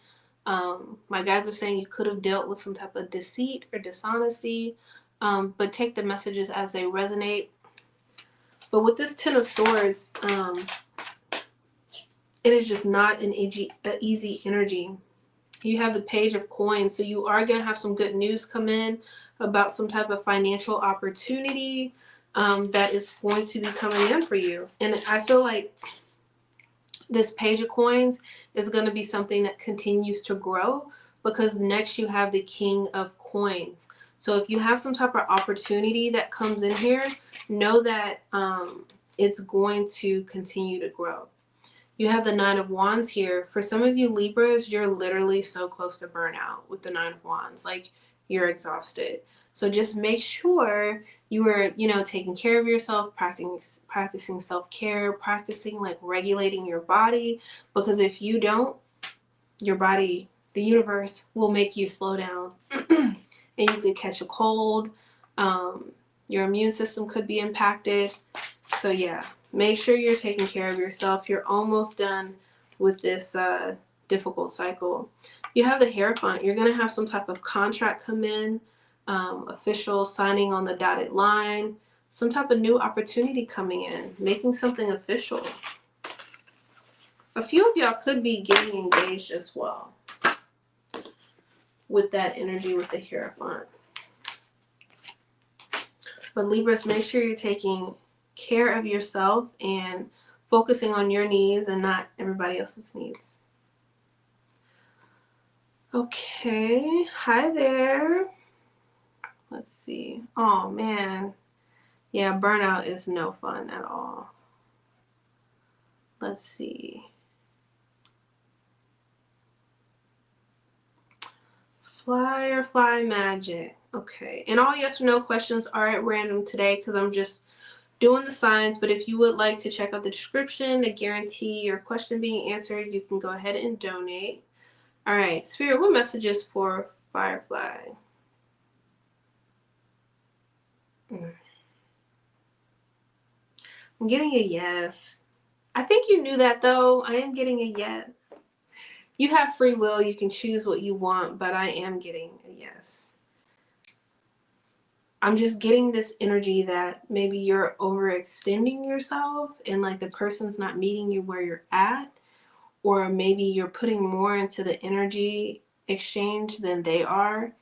My guides are saying you could have dealt with some type of deceit or dishonesty, but take the messages as they resonate. But with this Ten of Swords, it is just not an easy energy. You have the Page of Coins, so you are going to have some good news come in about some type of financial opportunity that is going to be coming in for you. And I feel like this Page of Coins is going to be something that continues to grow, because next you have the King of Coins. So if you have some type of opportunity that comes in here, know that it's going to continue to grow. You have the Nine of Wands here. For some of you Libras, you're literally so close to burnout with the Nine of Wands. Like, you're exhausted. So just make sure you are, you know, taking care of yourself, practicing self-care, practicing like regulating your body. Because if you don't, your body, the universe will make you slow down. And you could catch a cold. Your immune system could be impacted. So yeah. Make sure you're taking care of yourself. You're almost done with this difficult cycle. You have the Hierophant. You're going to have some type of contract come in, official signing on the dotted line, some type of new opportunity coming in, making something official. A few of y'all could be getting engaged as well with that energy with the Hierophant. But Libras, make sure you're taking care of yourself and focusing on your needs and not everybody else's needs. Okay, hi there. Let's see. Oh man, yeah, burnout is no fun at all. Let's see. Fly Firefly magic. Okay. And all yes or no questions are at random today because I'm just doing the signs. But if you would like to check out the description to guarantee your question being answered, you can go ahead and donate. All right. Spirit, what messages for Firefly? I'm getting a yes. I think you knew that though. I am getting a yes. You have free will. You can choose what you want, but I am getting a yes. I'm just getting this energy that maybe you're overextending yourself and like the person's not meeting you where you're at, or maybe you're putting more into the energy exchange than they are.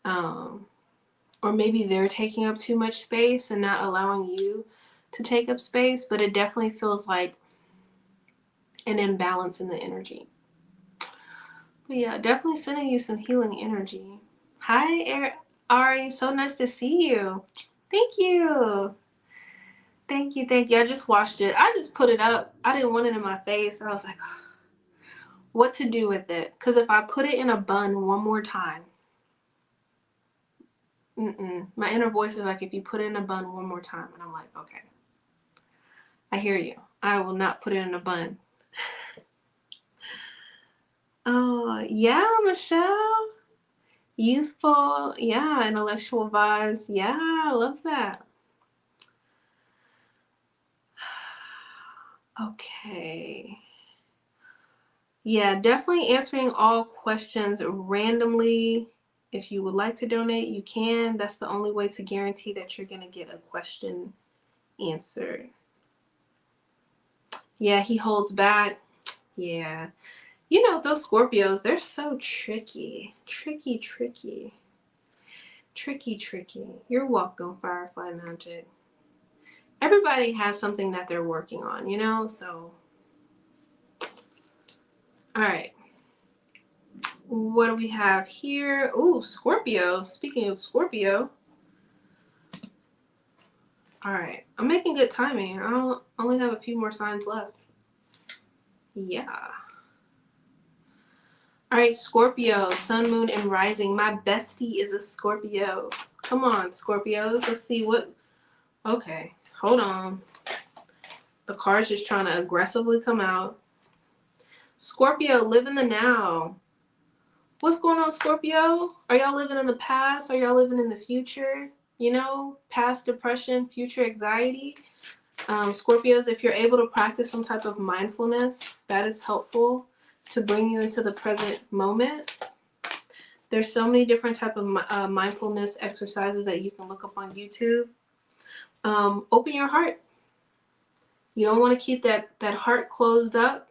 Or maybe they're taking up too much space and not allowing you to take up space, but it definitely feels like an imbalance in the energy. But yeah, definitely sending you some healing energy. Hi, Ari. So nice to see you. Thank you. Thank you. Thank you. I just watched it. I just put it up. I didn't want it in my face. I was like, what to do with it? Because if I put it in a bun one more time, my inner voice is like, if you put it in a bun one more time. And I'm like, okay. I hear you. I will not put it in a bun. Oh, yeah, Michelle. Youthful. Yeah, intellectual vibes. Yeah, I love that. Okay. Yeah, definitely answering all questions randomly. If you would like to donate, you can. That's the only way to guarantee that you're going to get a question answered. Yeah, he holds back. Yeah. You know, those Scorpios, they're so tricky. Tricky. You're welcome, Firefly Magic. Everybody has something that they're working on, you know? So, all right. What do we have here? Ooh, Scorpio. Speaking of Scorpio. All right. I'm making good timing. I only have a few more signs left. Yeah. All right, Scorpio, Sun, Moon, and Rising. My bestie is a Scorpio. Come on, Scorpios. Let's see what... Okay, hold on. The card's just trying to aggressively come out. Scorpio, live in the now. What's going on, Scorpio? Are y'all living in the past? Are y'all living in the future? You know, past depression, future anxiety. Scorpios, if you're able to practice some type of mindfulness, that is helpful to bring you into the present moment. There's so many different type of mindfulness exercises that you can look up on YouTube. Open your heart. You don't want to keep that heart closed up.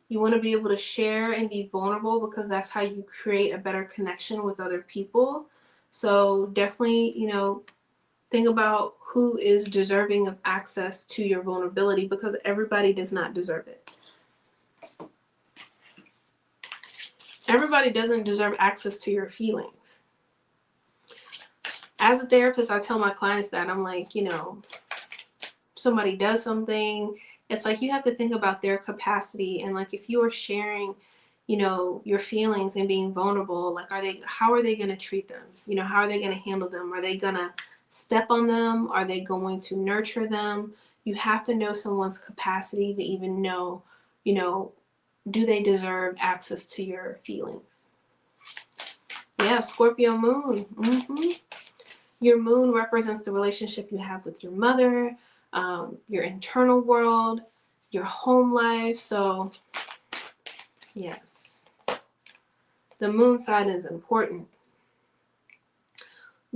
You want to be able to share and be vulnerable because that's how you create a better connection with other people. So definitely, you know, think about who is deserving of access to your vulnerability because everybody does not deserve it. Everybody doesn't deserve access to your feelings. As a therapist, I tell my clients that. I'm like, you know, somebody does something, it's like you have to think about their capacity. And like if you are sharing, you know, your feelings and being vulnerable, like how are they going to treat them? You know, how are they going to handle them? Are they going to step on them? Are they going to nurture them? You have to know someone's capacity to even know, you know, do they deserve access to your feelings? Yeah, Scorpio moon. Your moon represents the relationship you have with your mother, your internal world, your home life. So, yes, the moon side is important.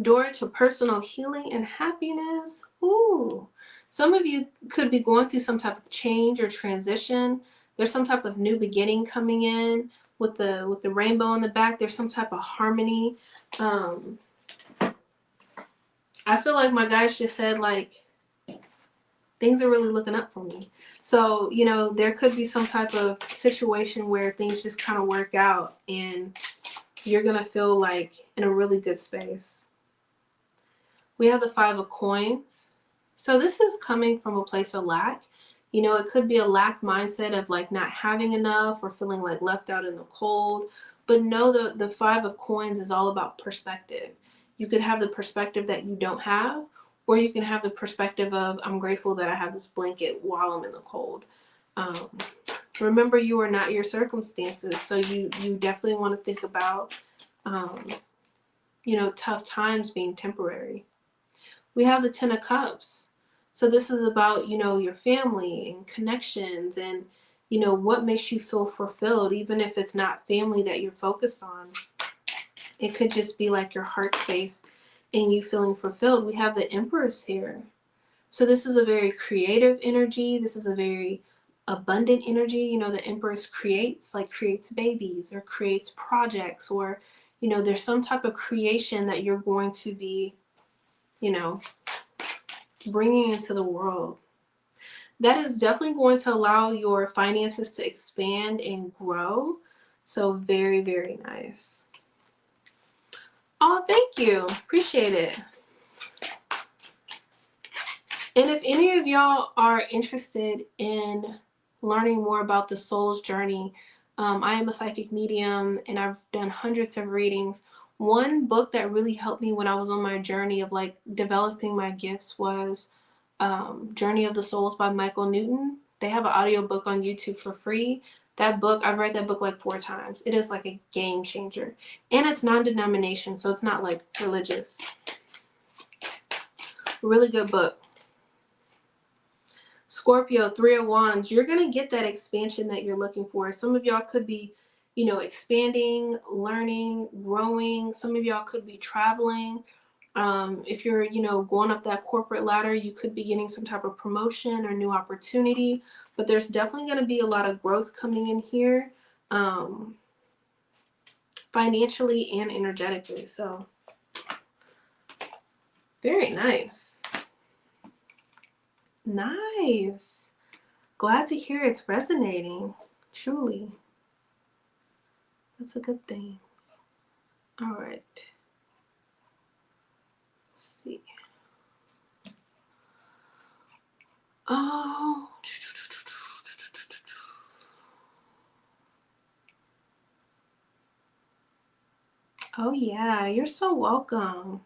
Door to personal healing and happiness. Ooh, some of you could be going through some type of change or transition. There's some type of new beginning coming in with the rainbow in the back. There's some type of harmony. I feel like my guys just said like things are really looking up for me. So, you know, there could be some type of situation where things just kind of work out and you're going to feel like in a really good space. We have the 5 of coins. So this is coming from a place of lack. You know, it could be a lack mindset of like not having enough or feeling like left out in the cold. But know the Five of Coins is all about perspective. You could have the perspective that you don't have, or you can have the perspective of, I'm grateful that I have this blanket while I'm in the cold. Remember, you are not your circumstances. So you definitely want to think about, you know, tough times being temporary. We have the Ten of Cups. So this is about, you know, your family and connections and, you know, what makes you feel fulfilled, even if it's not family that you're focused on. It could just be like your heart space and you feeling fulfilled. We have the Empress here. So this is a very creative energy. This is a very abundant energy. You know, the Empress creates babies or creates projects, or, you know, there's some type of creation that you're going to be, you know, bringing into the world. That is definitely going to allow your finances to expand and grow. So very, very nice. Oh, thank you. Appreciate it. And if any of y'all are interested in learning more about the soul's journey, I am a psychic medium and I've done hundreds of readings. One book that really helped me when I was on my journey of like developing my gifts was Journey of the Souls by Michael Newton. They have an audiobook on YouTube for free. That book, I've read that book like 4 times. It is like a game changer. And it's non-denomination, so it's not like religious. Really good book. Scorpio, Three of Wands, you're going to get that expansion that you're looking for. Some of y'all could be, you know, expanding, learning, growing. Some of y'all could be traveling. If you're, you know, going up that corporate ladder, you could be getting some type of promotion or new opportunity. But there's definitely going to be a lot of growth coming in here, financially and energetically. So, very nice. Nice. Glad to hear it's resonating. Truly. That's a good thing. All right. Let's see. Oh. Oh, yeah. You're so welcome.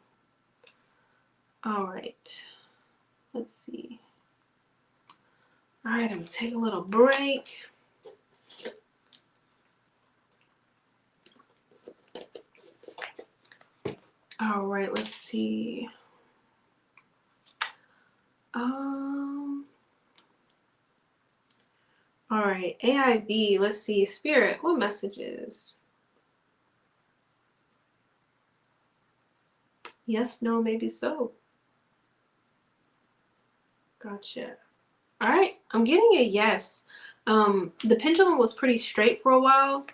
All right. Let's see. All right. I'm going to take a little break. All right. Let's see. All right. AIB. Let's see. Spirit. What messages? Yes, no, maybe so. Gotcha. All right, I'm getting a yes. The pendulum was pretty straight for a while,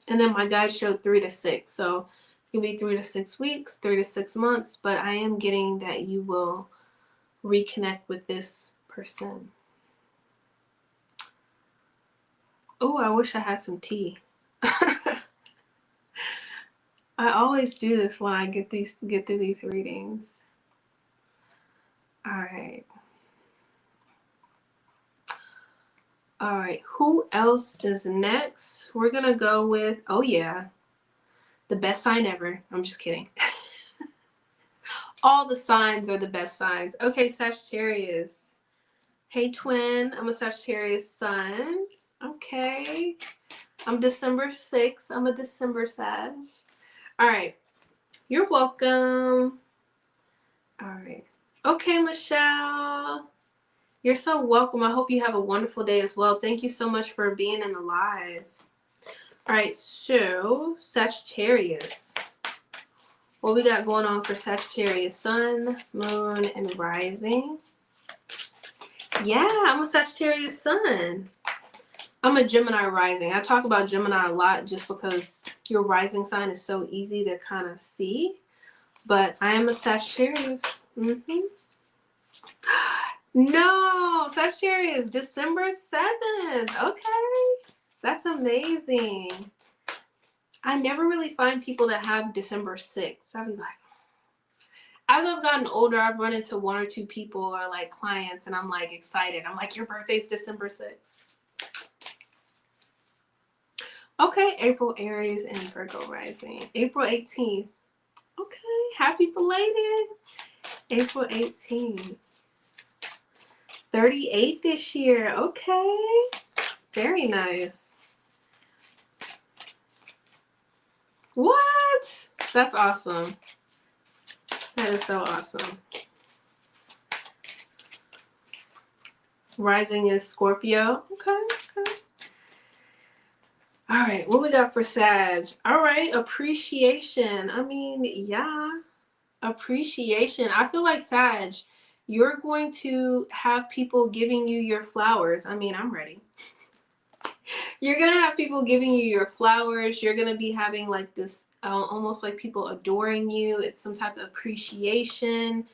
and then my guide showed 3 to 6. So it could be 3 to 6 weeks, 3 to 6 months, but I am getting that you will reconnect with this person. Oh, I wish I had some tea. I always do this when I get through these readings. All right. All right, who else is next? We're gonna go with, oh yeah, the best sign ever. I'm just kidding. All the signs are the best signs. Okay, Sagittarius. Hey, twin. I'm a Sagittarius sun. Okay. I'm December 6th. I'm a December Sag. All right. You're welcome. All right. Okay, Michelle. You're so welcome. I hope you have a wonderful day as well. Thank you so much for being in the live. All right, so Sagittarius. What we got going on for Sagittarius? Sun, moon, and rising. Yeah, I'm a Sagittarius sun. I'm a Gemini rising. I talk about Gemini a lot just because your rising sign is so easy to kind of see. But I am a Sagittarius. No, Sagittarius, December 7th. Okay, that's amazing. I never really find people that have December 6th. I'd be like, as I've gotten older, I've run into 1 or 2 people or like clients, and I'm like excited. I'm like, your birthday's December 6th. Okay, April, Aries, and Virgo rising. April 18th. Okay, happy belated. April 18th. 38 this year. Okay, very nice. What? That's awesome. That is so awesome. Rising is Scorpio. Okay, okay. All right, what we got for Sag? All right, appreciation. I mean, yeah, appreciation. I feel like Sag, you're going to have people giving you your flowers. I mean, I'm ready. You're gonna have people giving you your flowers. You're gonna be having like this almost like people adoring you. It's some type of appreciation.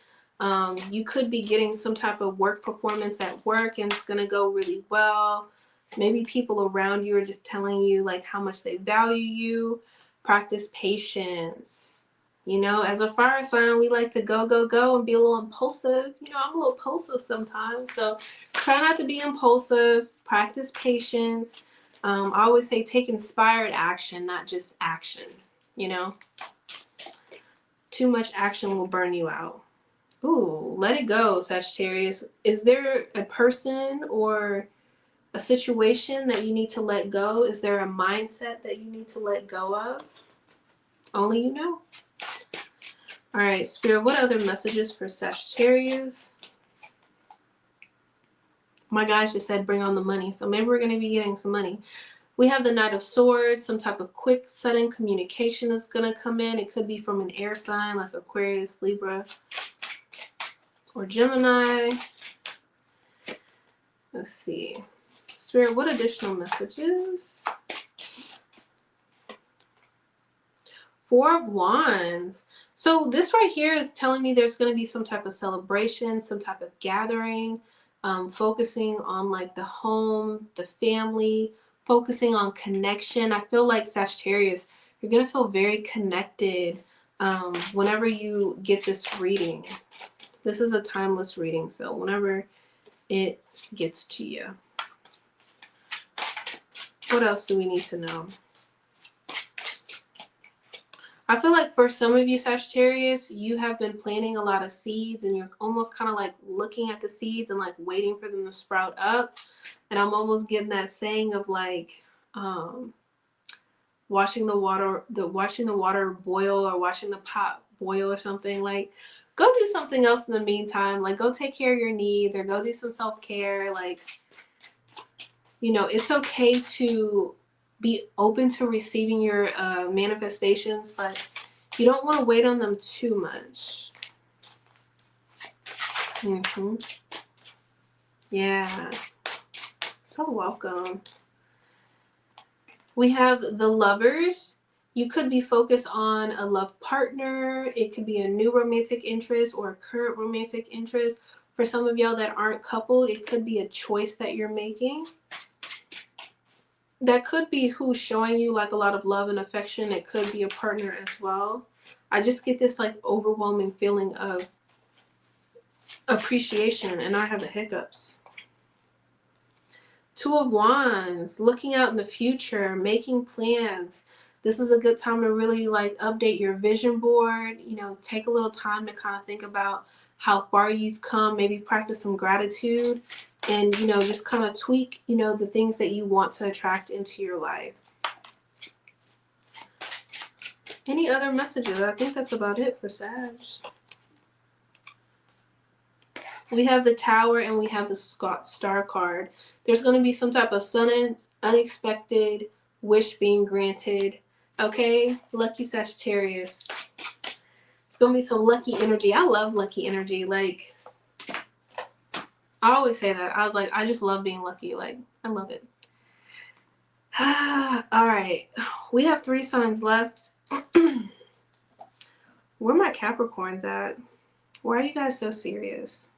You could be getting some type of work performance at work and it's gonna go really well. Maybe people around you are just telling you like how much they value you. Practice patience. You know, as a fire sign, we like to go, go, go and be a little impulsive. You know, I'm a little impulsive sometimes. So try not to be impulsive. Practice patience. I always say take inspired action, not just action. You know, too much action will burn you out. Ooh, let it go, Sagittarius. Is there a person or a situation that you need to let go? Is there a mindset that you need to let go of? Only you know. All right, Spirit, what other messages for Sagittarius? My guys just said bring on the money, so maybe we're going to be getting some money. We have the Knight of Swords, some type of quick, sudden communication is going to come in. It could be from an air sign like Aquarius, Libra, or Gemini. Let's see. Spirit, what additional messages? Four of Wands. So this right here is telling me there's going to be some type of celebration, some type of gathering, focusing on like the home, the family, focusing on connection. I feel like Sagittarius, you're going to feel very connected whenever you get this reading. This is a timeless reading, so whenever it gets to you. What else do we need to know? I feel like for some of you Sagittarius, you have been planting a lot of seeds and you're almost kind of like looking at the seeds and like waiting for them to sprout up. And I'm almost getting that saying of like watching the water boil or watching the pot boil or something. Like go do something else in the meantime. Like go take care of your needs or go do some self-care. Like, you know, it's okay to be open to receiving your manifestations, but you don't want to wait on them too much. Yeah. So welcome. We have the Lovers. You could be focused on a love partner. It could be a new romantic interest or a current romantic interest. For some of y'all that aren't coupled, it could be a choice that you're making. That could be who's showing you like a lot of love and affection. It could be a partner as well. I just get this like overwhelming feeling of appreciation and I have the hiccups. Two of Wands, looking out in the future, making plans. This is a good time to really like update your vision board. You know, take a little time to kind of think about how far you've come, maybe practice some gratitude and, you know, just kind of tweak, you know, the things that you want to attract into your life. Any other messages? I think that's about it for Sag. We have the Tower and we have the Star card. There's going to be some type of sudden, unexpected wish being granted. Okay, lucky Sagittarius. It's going to be some lucky energy. I love lucky energy. Like, I always say that. I was like, I just love being lucky. Like, I love it. All right. We have 3 signs left. Where are my Capricorns at? Why are you guys so serious?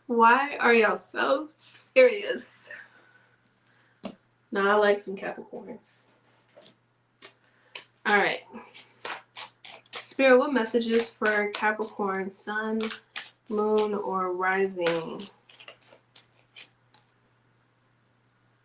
Why are y'all so serious? Now I like some Capricorns. All right. Spirit, what messages for Capricorn, Sun, Moon, or Rising?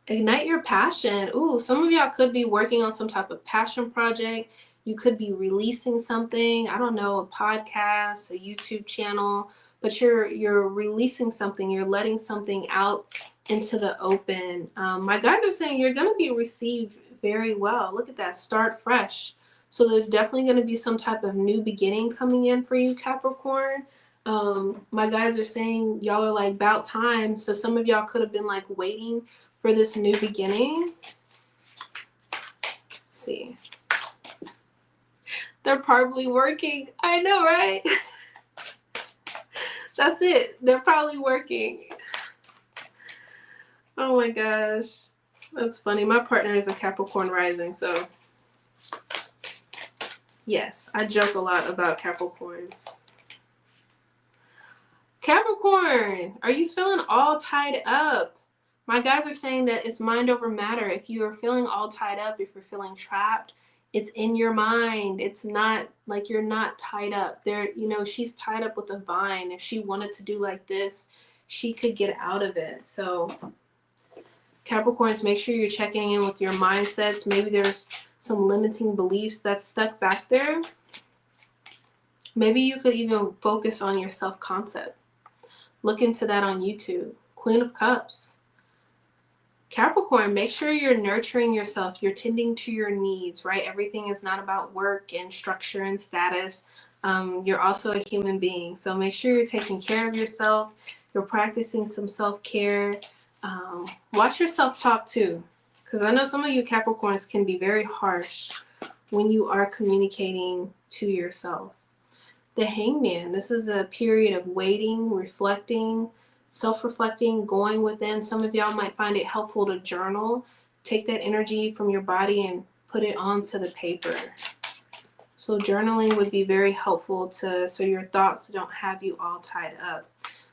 Ignite your passion. Ooh, some of y'all could be working on some type of passion project. You could be releasing something. I don't know, a podcast, a YouTube channel, but you're releasing something. You're letting something out into the open. My guides are saying you're going to be received very well. Look at that. Start fresh. So there's definitely going to be some type of new beginning coming in for you, Capricorn. My guides are saying y'all are like about time. So some of y'all could have been like waiting for this new beginning. Let's see. They're probably working. I know, right? That's it. They're probably working. Oh my gosh. That's funny. My partner is a Capricorn rising, so yes, I joke a lot about Capricorns. Capricorn, are you feeling all tied up? My guys are saying that it's mind over matter. If you are feeling all tied up, if you're feeling trapped, it's in your mind. It's not like you're not tied up. There, you know, she's tied up with a vine. If she wanted to do like this, she could get out of it. So Capricorns, make sure you're checking in with your mindsets. Maybe there's some limiting beliefs that's stuck back there. Maybe you could even focus on your self-concept. Look into that on YouTube. Queen of Cups. Capricorn, make sure you're nurturing yourself. You're tending to your needs, right? Everything is not about work and structure and status. You're also a human being. So make sure you're taking care of yourself. You're practicing some self-care. Watch your self-talk too. Because I know some of you Capricorns can be very harsh when you are communicating to yourself. The Hangman, this is a period of waiting, reflecting, self-reflecting, going within. Some of y'all might find it helpful to journal. Take that energy from your body and put it onto the paper. So journaling would be very helpful so your thoughts don't have you all tied up.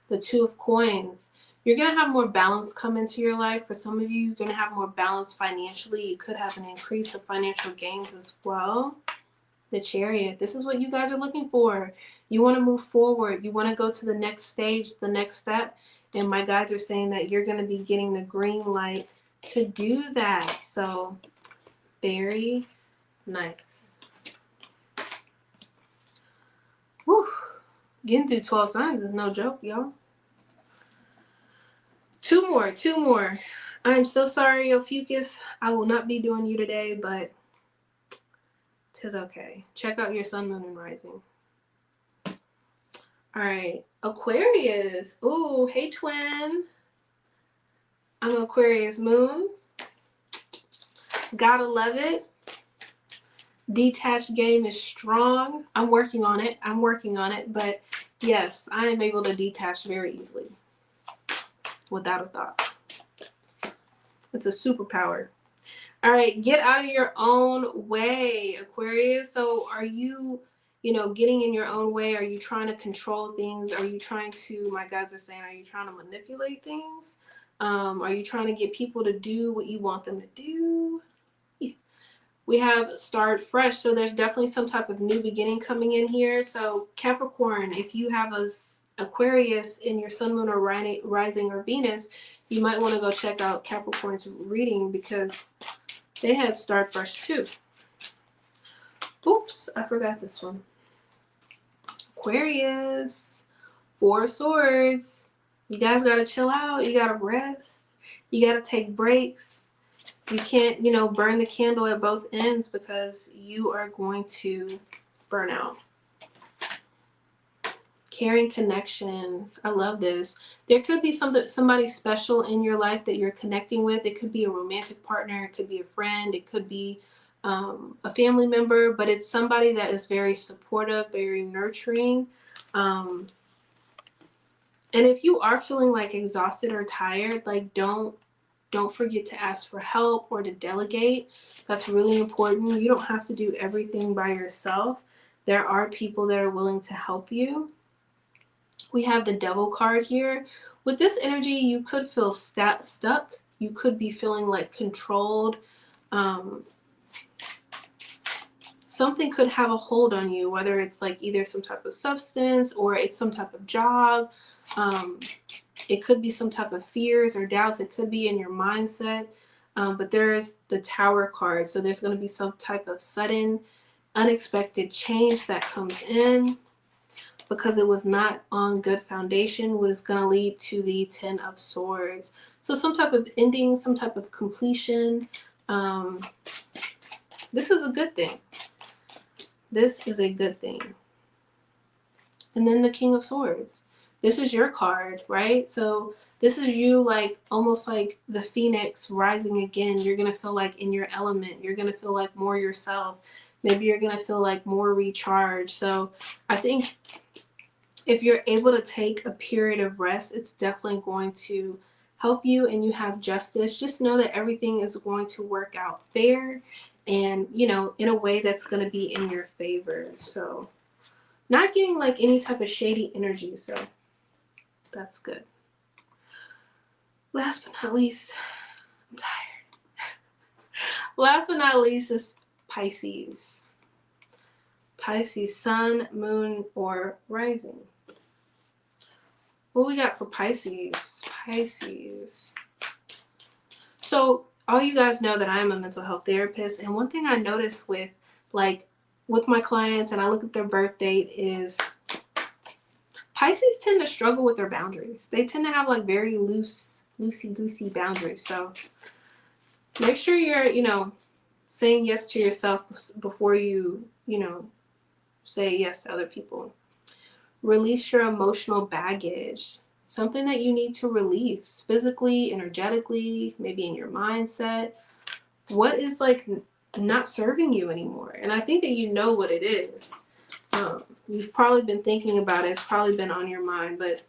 The Two of Coins, you're going to have more balance come into your life. For some of you, you're going to have more balance financially. You could have an increase of financial gains as well. The Chariot, this is what you guys are looking for. You want to move forward. You want to go to the next stage, the next step. And my guides are saying that you're going to be getting the green light to do that. So very nice. Whew. Getting through 12 signs is no joke, y'all. Two more. I'm so sorry, Ophiuchus. I will not be doing you today, but 'tis okay. Check out your sun, moon, and rising. All right, Aquarius. Ooh, hey, twin. I'm an Aquarius moon. Gotta love it. Detached game is strong. I'm working on it. But yes, I am able to detach very easily. Without a thought. It's a superpower. All right, get out of your own way, Aquarius. So are you, getting in your own way? Are you trying to control things? Are you trying to, my guides are saying, are you trying to manipulate things? Are you trying to get people to do what you want them to do? We have start fresh. So there's definitely some type of new beginning coming in here. So Capricorn, if you have a Aquarius in your sun, moon, or rising or Venus, you might want to go check out Capricorn's reading because they had start fresh too. Oops, I forgot this one. Aquarius, Four of Swords. You guys got to chill out. You got to rest. You got to take breaks. You can't, burn the candle at both ends because you are going to burn out. Caring connections. I love this. There could be somebody special in your life that you're connecting with. It could be a romantic partner. It could be a friend. It could be a family member. But it's somebody that is very supportive, very nurturing. And if you are feeling like exhausted or tired, like don't forget to ask for help or to delegate. That's really important. You don't have to do everything by yourself. There are people that are willing to help you. We have the Devil card here. With this energy, you could feel stuck. You could be feeling like controlled. Something could have a hold on you, whether it's like either some type of substance or it's some type of job. It could be some type of fears or doubts. It could be in your mindset. But there's the Tower card. So there's going to be some type of sudden, unexpected change that comes in because it was not on good foundation, was going to lead to the Ten of Swords. So some type of ending, some type of completion. This is a good thing. This is a good thing. And then the King of Swords. This is your card, right? So this is you, like almost like the phoenix rising again. You're going to feel like in your element. You're going to feel like more yourself. Maybe you're going to feel like more recharged. So I think if you're able to take a period of rest, it's definitely going to help you, and you have justice. Just know that everything is going to work out fair and, you know, in a way that's going to be in your favor. So not getting like any type of shady energy, so that's good. Last but not least, I'm tired. Last but not least is Pisces. Pisces, sun, moon, or rising. What we got for Pisces? Pisces. So all you guys know that I am a mental health therapist, and one thing I notice with my clients, and I look at their birth date, is Pisces tend to struggle with their boundaries. They tend to have like very loosey-goosey boundaries. So make sure you're, you know, saying yes to yourself before you, you know, say yes to other people. Release your emotional baggage. Something that you need to release physically, energetically, maybe in your mindset. What is like not serving you anymore? And I think that you know what it is. You've probably been thinking about it. It's probably been on your mind, but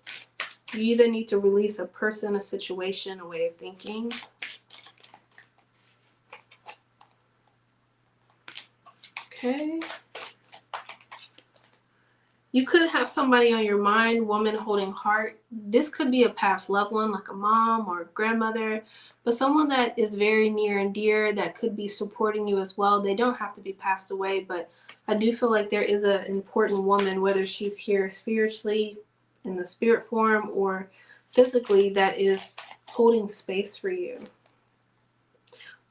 you either need to release a person, a situation, a way of thinking. Okay. You could have somebody on your mind, woman holding heart. This could be a past loved one, like a mom or a grandmother, but someone that is very near and dear that could be supporting you as well. They don't have to be passed away, but I do feel like there is an important woman, whether she's here spiritually in the spirit form or physically, that is holding space for you.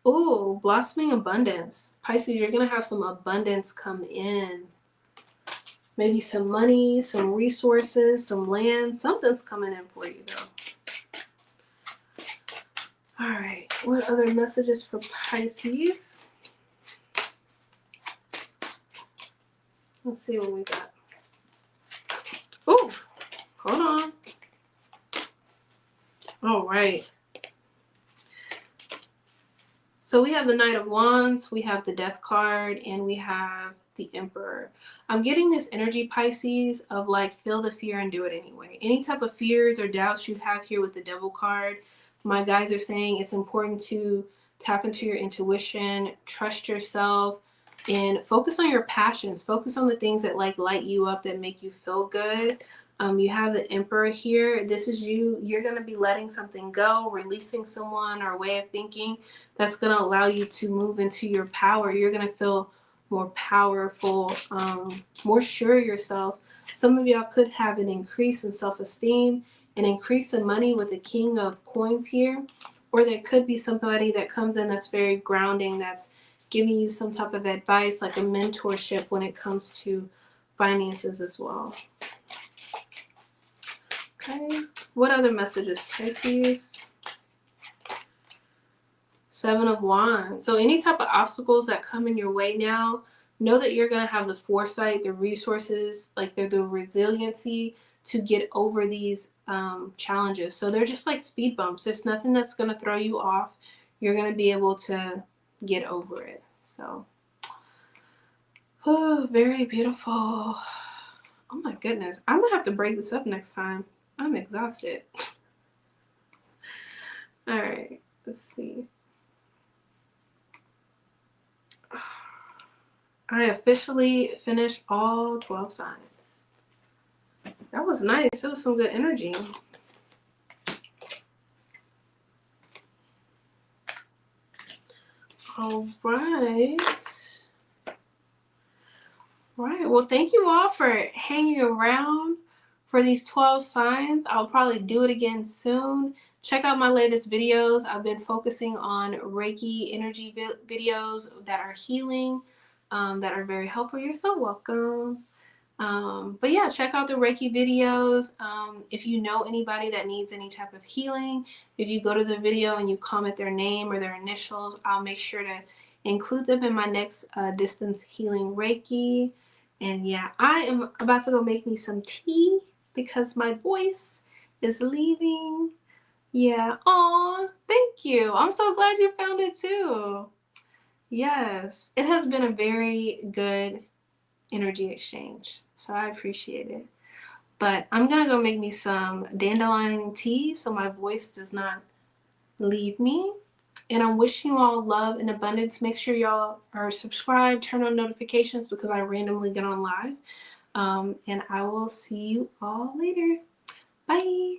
Ooh, blossoming abundance. Pisces, you're going to have some abundance come in. Maybe some money, some resources, some land. Something's coming in for you, though. All right. What other messages for Pisces? Let's see what we got. Ooh, hold on. All right. So we have the Knight of Wands, we have the Death card, and we have the Emperor. I'm getting this energy, Pisces, of like feel the fear and do it anyway. Any type of fears or doubts you have here with the Devil card, my guides are saying it's important to tap into your intuition, trust yourself, and focus on your passions. Focus on the things that like light you up, that make you feel good. You have the Emperor here. This is you. You're going to be letting something go, releasing someone or a way of thinking that's going to allow you to move into your power. You're going to feel more powerful, more sure of yourself. Some of y'all could have an increase in self-esteem, an increase in money with the King of Coins here, or there could be somebody that comes in that's very grounding, that's giving you some type of advice, like a mentorship when it comes to finances as well. Okay, what other messages, Pisces? Seven of Wands. So any type of obstacles that come in your way now, know that you're going to have the foresight, the resources, like the resiliency to get over these challenges. So they're just like speed bumps. There's nothing that's going to throw you off. You're going to be able to get over it. So, oh, very beautiful. Oh my goodness. I'm going to have to break this up next time. I'm exhausted. All right, let's see. I officially finished all 12 signs. That was nice. It was some good energy. All right. Right. Well, thank you all for hanging around for these 12 signs. I'll probably do it again soon. Check out my latest videos. I've been focusing on Reiki energy videos that are healing, that are very helpful. You're so welcome. But yeah, check out the Reiki videos. If you know anybody that needs any type of healing, if you go to the video and you comment their name or their initials, I'll make sure to include them in my next distance healing Reiki. And yeah, I am about to go make me some tea because my voice is leaving. Yeah. Aw, thank you. I'm so glad you found it too. Yes. It has been a very good energy exchange. So I appreciate it. But I'm gonna go make me some dandelion tea so my voice does not leave me. And I'm wishing you all love and abundance. Make sure y'all are subscribed, turn on notifications because I randomly get on live. And I will see you all later. Bye.